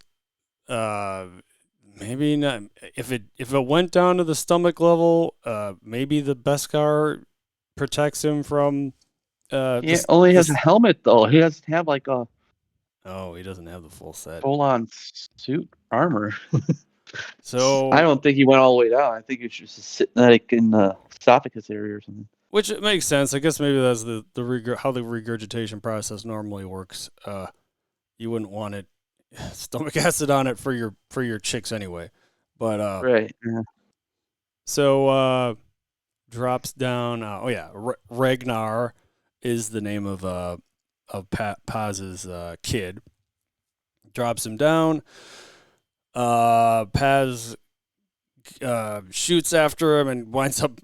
maybe not. If it went down to the stomach level, maybe the Beskar protects him from. He only has a helmet though. He doesn't have like a. Oh, he doesn't have the full set. Full-on suit armor. So I don't think he went all the way down. I think he was just sitting like in the esophagus area or something. Which makes sense. I guess maybe that's how the regurgitation process normally works. You wouldn't want it stomach acid on it for your chicks anyway. But right. Yeah. So drops down. Ragnar is the name of Paz's kid. Drops him down. Paz shoots after him and winds up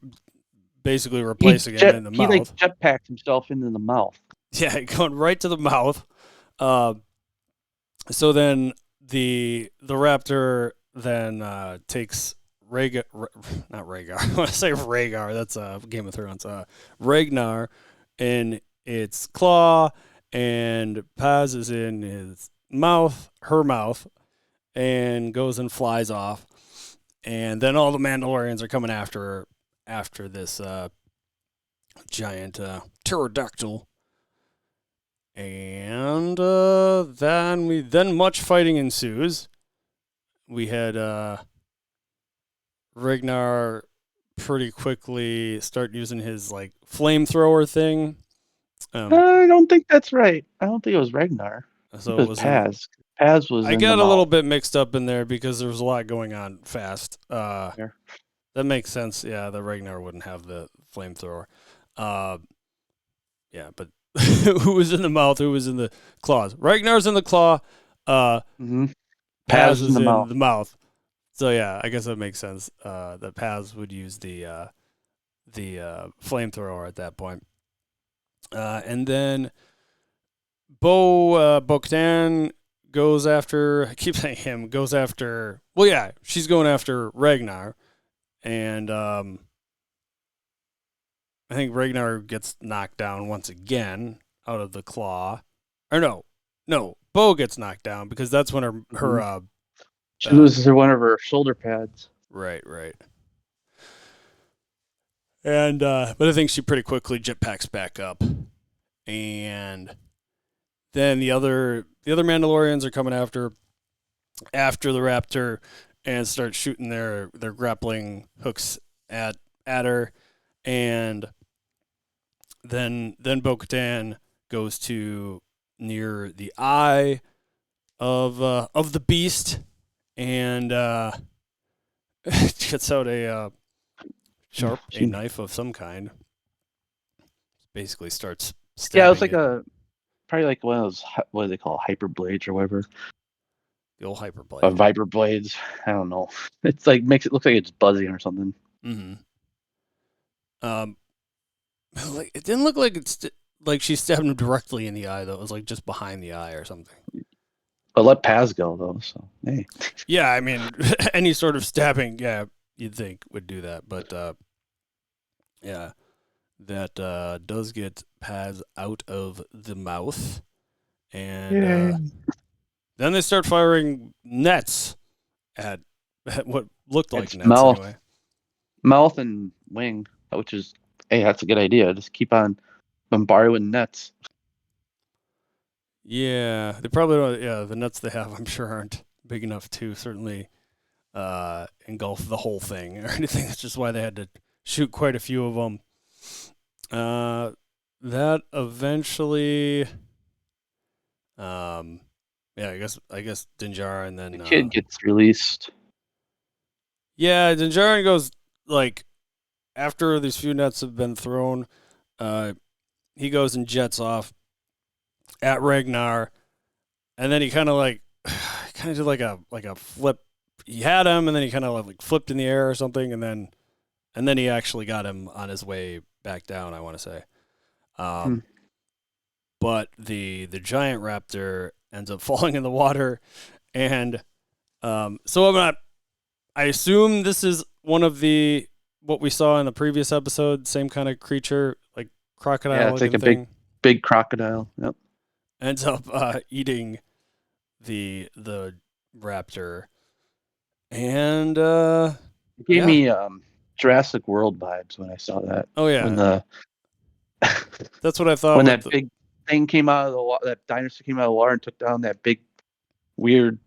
basically replacing him in the mouth. He like jetpacks himself into the mouth. Yeah, going right to the mouth. So then the raptor then takes not Rhaegar. I want to say Rhaegar. That's Game of Thrones. Ragnar in its claw, and Paz is in her mouth, and goes and flies off. And then all the Mandalorians are coming after this giant pterodactyl. And then much fighting ensues. We had Ragnar pretty quickly start using his like flamethrower thing. I don't think that's right. I don't think it was Ragnar. So it was Paz. Paz was. I got a little bit mixed up in there because there was a lot going on fast. That makes sense. Yeah, the Ragnar wouldn't have the flamethrower. Uh, yeah, but who was in the mouth? Who was in the claws? Ragnar's in the claw. Uh, Mm-hmm. Paz Paz is in is the in mouth. the mouth. So yeah, I guess that makes sense. That Paz would use the flamethrower at that point. And then Bo-Katan goes after. I keep saying him goes after. Well, yeah, she's going after Ragnar, and I think Ragnar gets knocked down once again out of the claw. Or no, Bo gets knocked down because that's when her Mm-hmm. She loses one of her shoulder pads. right. And but I think she pretty quickly jetpacks back up, and then the other Mandalorians are coming after the raptor and start shooting their grappling hooks at her, and then Bo-Katan goes to near the eye of the beast and gets out a knife of some kind. Basically starts Yeah, it's stabbing like it. probably like one of those, what do they call, hyper blades or whatever, The old hyper blade. viper blades. I don't know. It's like makes it look like it's buzzing or something. Mm-hmm. Um, like it didn't look like like she stabbed him directly in the eye though. It was like just behind the eye or something. But let Paz go though. So hey, Yeah, I mean, any sort of stabbing, yeah, you'd think would do that, but yeah, that does get Paz out of the mouth, and yay. then they start firing nets at what looked like It's nets anyway. mouth and wing, which is, hey, that's a good idea. Just keep on bombarding with nets. Yeah, they probably don't. Yeah, the nets they have, I'm sure, aren't big enough to certainly engulf the whole thing or anything. That's just why they had to shoot quite a few of them. That eventually, yeah, I guess Dinjar and The then kid gets released. yeah, Dinjarin goes like after these few nets have been thrown, uh, he goes and jets off at Ragnar, and then he kind of like kind of did like a flip. He had him, and then he kind of like flipped in the air or something, and then he actually got him on his way back down. I want to say, Hmm. but the giant raptor ends up falling in the water, and so I'm not. I assume this is one of the what we saw in the previous episode, same kind of creature, like Yeah, crocodile it's like looking a thing, big crocodile. Yep. ends up eating the raptor, and It gave yeah, me Jurassic World vibes when I saw that. oh When yeah, the that's what I thought when with that the big thing came out of the water, that dinosaur came out of the water and took down that big weird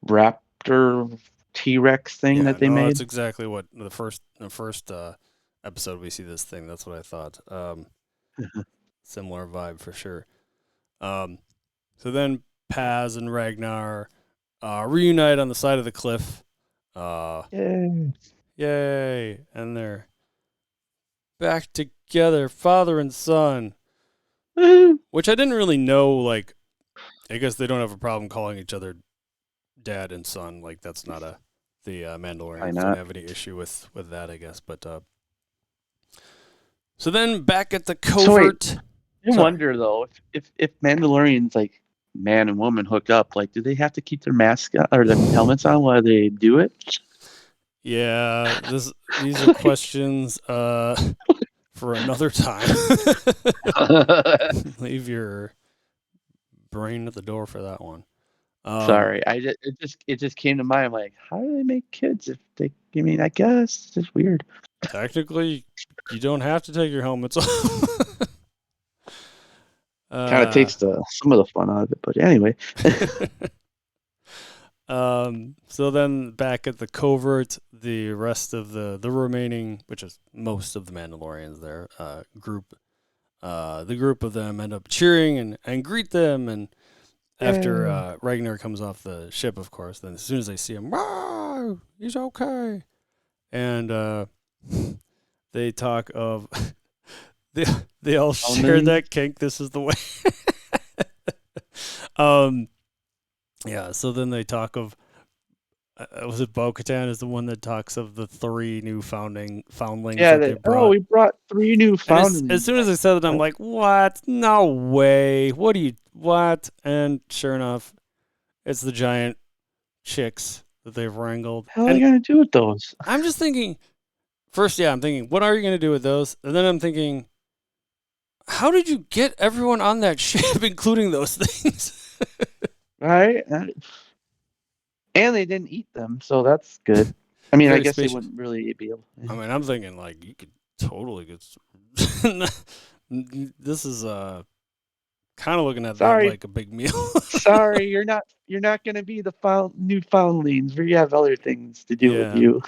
raptor T-Rex thing yeah. that they No, that's made. exactly what the first episode we see this thing. That's what I thought. Similar vibe for sure. Um, so then Paz and Ragnar reunite on the side of the cliff. Uh, Yay. yay! And they're back together, father and son. Which I didn't really know. Like, I guess they don't have a problem calling each other dad and son. Like, that's not the Why Mandalorians don't not? have any issue with that. I guess, but so then back at the So wait, covert. I Sorry. wonder though if Mandalorians, like man and woman, hook up, like do they have to keep their masks on, or their helmets on while they do it? Yeah, these are questions for another time. Leave your brain at the door for that one. Sorry, it just came to mind. I'm like, how do they make kids if they? I mean, I guess it's just weird. Technically, you don't have to take your helmets off. Kind of takes some of the fun out of it. But anyway, So then back at the covert, the rest of the remaining, which is most of the Mandalorians there, the group of them end up cheering and greet them. And after yay. Ragnar comes off the ship, of course, then as soon as they see him, "Wow, he's okay." and they talk of they they all share Foundling? that kink. This is the way. um, yeah. So then they talk of was it Bo-Katan is the one that talks of the 3 new foundlings Yeah, that they oh, brought. we brought 3 new And as foundlings. soon as I said it, I'm What like, what? No way. What? And sure enough, it's the giant chicks that they've wrangled. the hell are they And gonna do with those? I'm just thinking, first, yeah, I'm thinking, what are you going to do with those? And then I'm thinking, how did you get everyone on that ship, including those things? Right? And they didn't eat them, so that's good. I mean, I Very guess they spacious. wouldn't really be able. I mean, I'm thinking, like, you could totally get. This is kind of looking at that Sorry, like a big meal. sorry, you're not gonna be the new foundlings. We have other things to do with Yeah. you.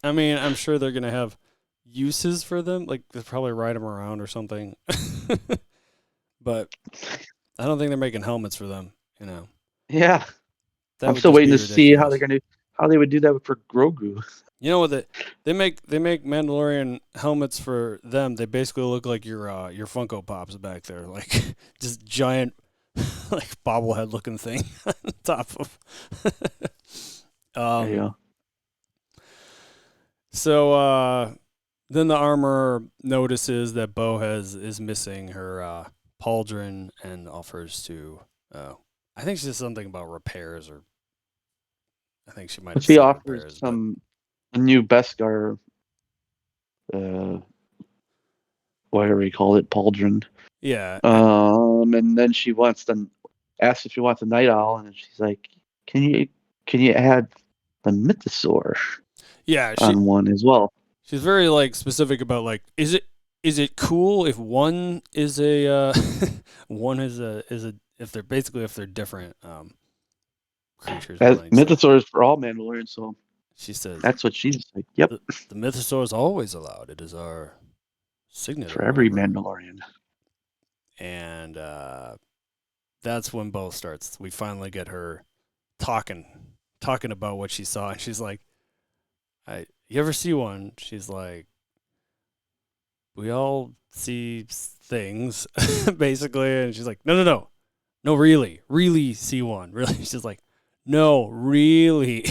I mean, I'm sure they're going to have uses for them. Like, they'll probably ride them around or something. But I don't think they're making helmets for them, you know. Yeah, That I'm would still just waiting be to see how they're ridiculous. gonna how they would do that for Grogu. You know what? They make Mandalorian helmets for them. They basically look like your Funko Pops back there, like just giant, like bobblehead looking thing on top of. There you go. So then the armor notices that Bo is missing her pauldron and offers to. I think she said something about repairs, or I think she might have She said offers repairs, but some a new Beskar, uh, whatever you call it, pauldron. yeah, And then she wants to ask if she wants a night owl, and she's like, "Can you add the Mythosaur yeah. on one as well?" She's very like specific about like is it cool if one is a one is a if they're basically if they're different creatures As wanting to. Mythosaur is for all Mandalorians, so She says that's what she's like. Yep, the Mythosaur is always allowed. It is our signet for or every whatever. Mandalorian. And that's when Bo starts. We finally get her talking about what she saw, and she's like, you ever see one?" She's like, "We all see things, basically," and she's like, no, really see one, really." She's like, "No, really,"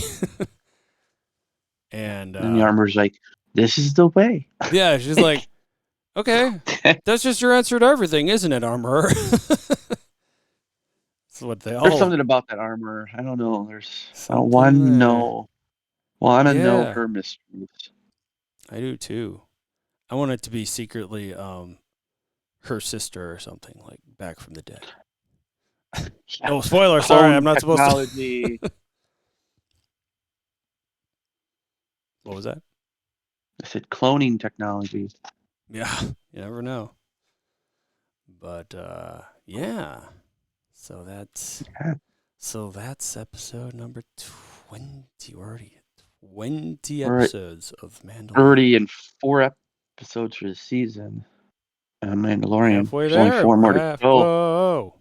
and And the armor's like, "This is the way." yeah, she's like, "Okay, that's just your answer to everything, isn't it, armor?" That's what they There's all something about that armor. I don't know. I want something to there. know. Want to know Yeah, her mysteries. I do too. I want it to be secretly her sister or something like back from the dead. Yeah. Oh, spoiler! Sorry, I'm Clone not supposed to. technology. What was that? I said cloning technology. Yeah, you never know. But yeah. So that's Yeah. episode number 20. We're already at 20 We're at episodes of Mandalorian. 30 and 4 episodes for the season. Mandalorian. Halfway There's only there. 4 more to go. Whoa.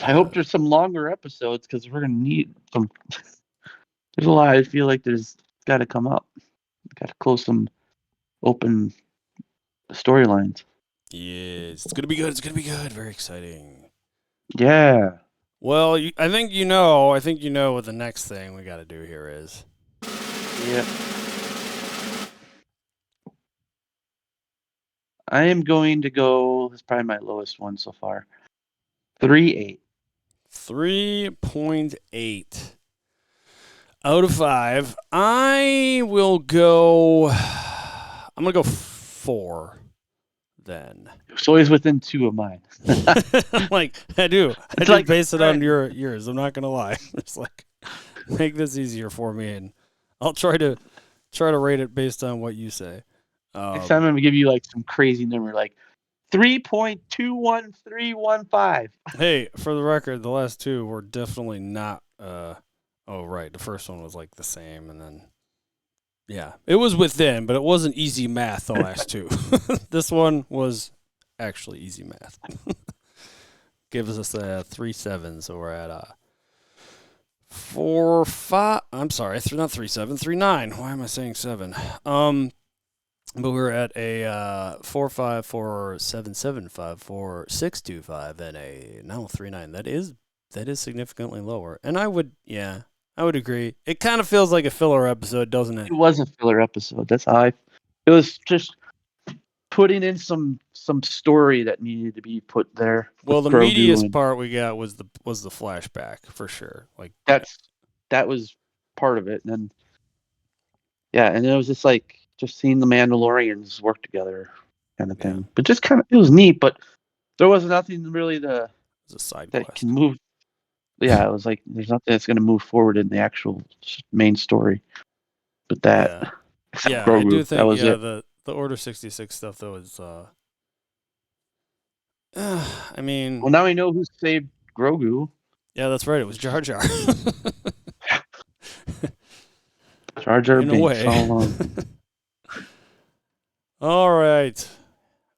I hope there's some longer episodes because we're gonna need some. There's a lot. I feel like there's got to come up. Got to close some open storylines. Yes, it's gonna be good. It's gonna be good. Very exciting. Yeah. Well, I think you know. I think you know what the next thing we got to do here is. Yeah. I am going to go. It's probably my lowest one so far. 3.8. 3.8 out of 5. I will go. I'm gonna go 4. Then. It's always within 2 of mine. Like I do. I It's did like base it on friends. yours. I'm not gonna lie. It's like make this easier for me, and I'll try to rate it based on what you say. Next time I'm gonna give you like some crazy number, like 3.21315. Hey, for the record, the last 2 were definitely not. Oh right, the first one was like the same, and then yeah, it was within, but it wasn't easy math. The last 2. This one was actually easy math. Gives us 3.7, so we're at 45. I'm sorry, not 3739. Why am I saying 7? But we're at a 4547754 and a now 39. That is significantly lower. And I would agree. It kind of feels like a filler episode, doesn't it? It was a filler episode. That's how I. It was just putting in some story that needed to be put there. Well, With the Grogu, meatiest and part we got was the flashback for sure. Like that was part of it. And then and it was just seeing the Mandalorians work together, kind of thing. But just kind of, it was neat. But there was nothing really it's a side that quest. can move. Yeah, it was like there's nothing that's going to move forward in the actual main story. But that, except Yeah, I do Grogu, that think was it. the Order 66 stuff though is I mean, Well, now we know who saved Grogu. yeah, that's right. It was Jar Jar. Jar Jar In a Binks way. all along. All right.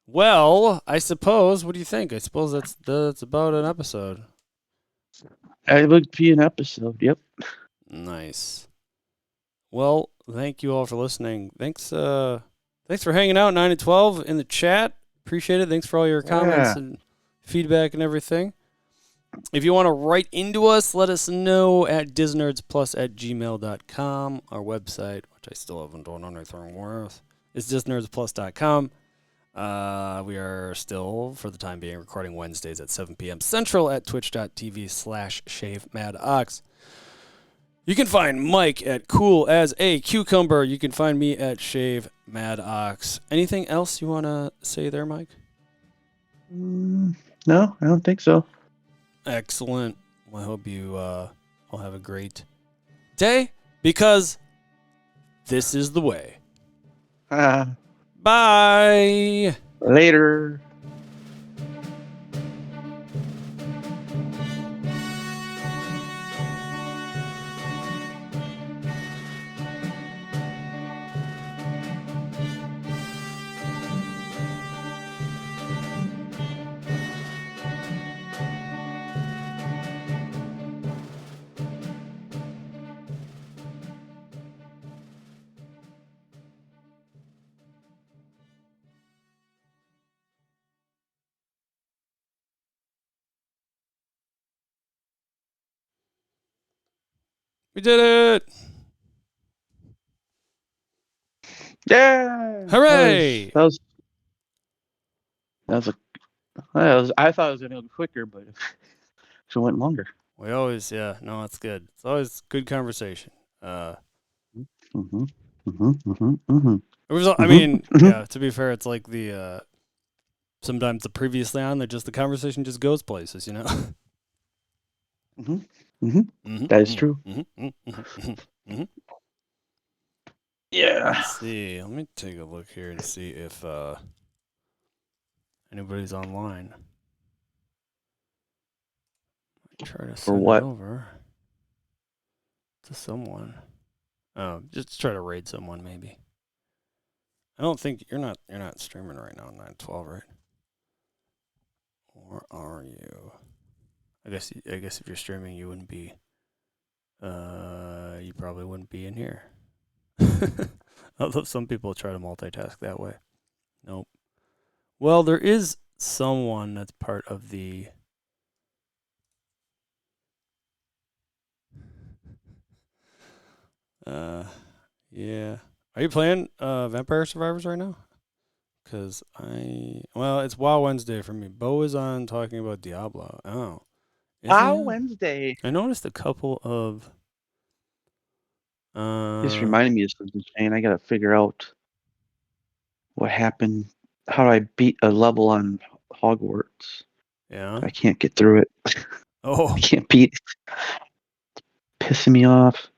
Well, I suppose. What do you think? I suppose that's about an episode. It would be an episode. Yep. Nice. Well, thank you all for listening. Thanks for hanging out 9 to 12 in the chat. Appreciate it. Thanks for all your comments and feedback and everything. If you want to write into us, let us know at disnerdsplus@gmail.com. Our website, which I still haven't done anything with, is disnerdsplus.com. We are still, for the time being, recording Wednesdays at 7 p.m. Central at twitch.tv/ShaveMadOx. You can find Mike at Cool as a Cucumber. You can find me at ShaveMadOx. Anything else you want to say there, Mike? No, I don't think so. Excellent. Well, I hope you all have a great day, because this is the way. Bye. Later. We did it. Yeah. Hooray. That was I thought it was going to go quicker, but it went longer. We always, it's good. It's always good conversation. It was, I mean, to be fair, it's like the, sometimes the previously on, the conversation just goes places, you know? That is true. Yeah. Let's see. Let me take a look here and see if anybody's online. Try to send it over to someone. Oh, just try to raid someone, maybe. I don't think you're not streaming right now, 9/12, right? Or are you? I guess if you're streaming, you wouldn't be. You probably wouldn't be in here. Although some people try to multitask that way. Nope. Well, there is someone that's part of the. Yeah. Are you playing Vampire Survivors right now? Because it's WoW Wednesday for me. Bo is on talking about Diablo. Oh. WoW Wednesday. I noticed a couple of. This reminded me of something, Shane. I got to figure out what happened. How do I beat a level on Hogwarts? Yeah. I can't get through it. Oh. I can't beat it. It's pissing me off.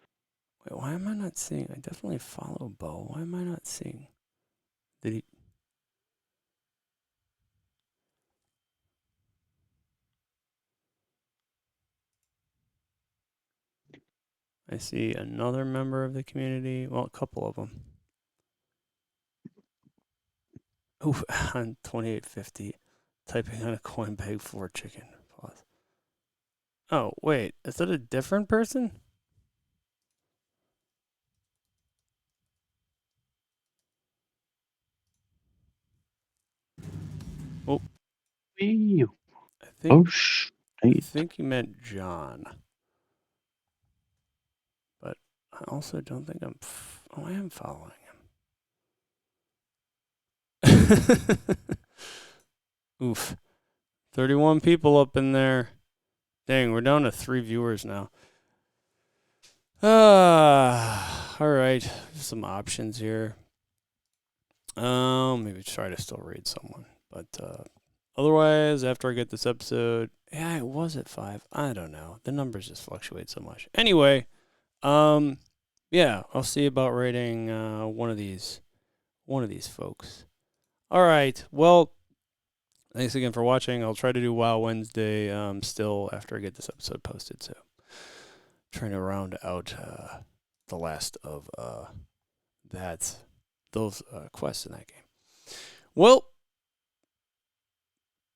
Wait, why am I not seeing? I definitely follow Bo. Why am I not seeing? Did he? I see another member of the community. Well, a couple of them. Ooh, on 2850, typing on a coin bag for chicken. Pause. Oh, wait. Is that a different person? Wee. I think Oh, I think you meant John, but I also don't think I am following him. Oof. 31 people up in there. Dang, we're down to 3 viewers now. All right. Some options here. Maybe try to still read someone, but otherwise, after I get this episode, yeah, it was at 5. I don't know. The numbers just fluctuate so much. Anyway, yeah, I'll see about rating one of these folks. All right. Well, thanks again for watching. I'll try to do WoW Wednesday still after I get this episode posted. So, trying to round out the last of those quests in that game. Well,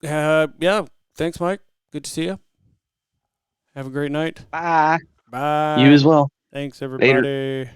yeah. Thanks, Mike. Good to see you. Have a great night. Bye. You Bye. as well. Thanks, Later. everybody.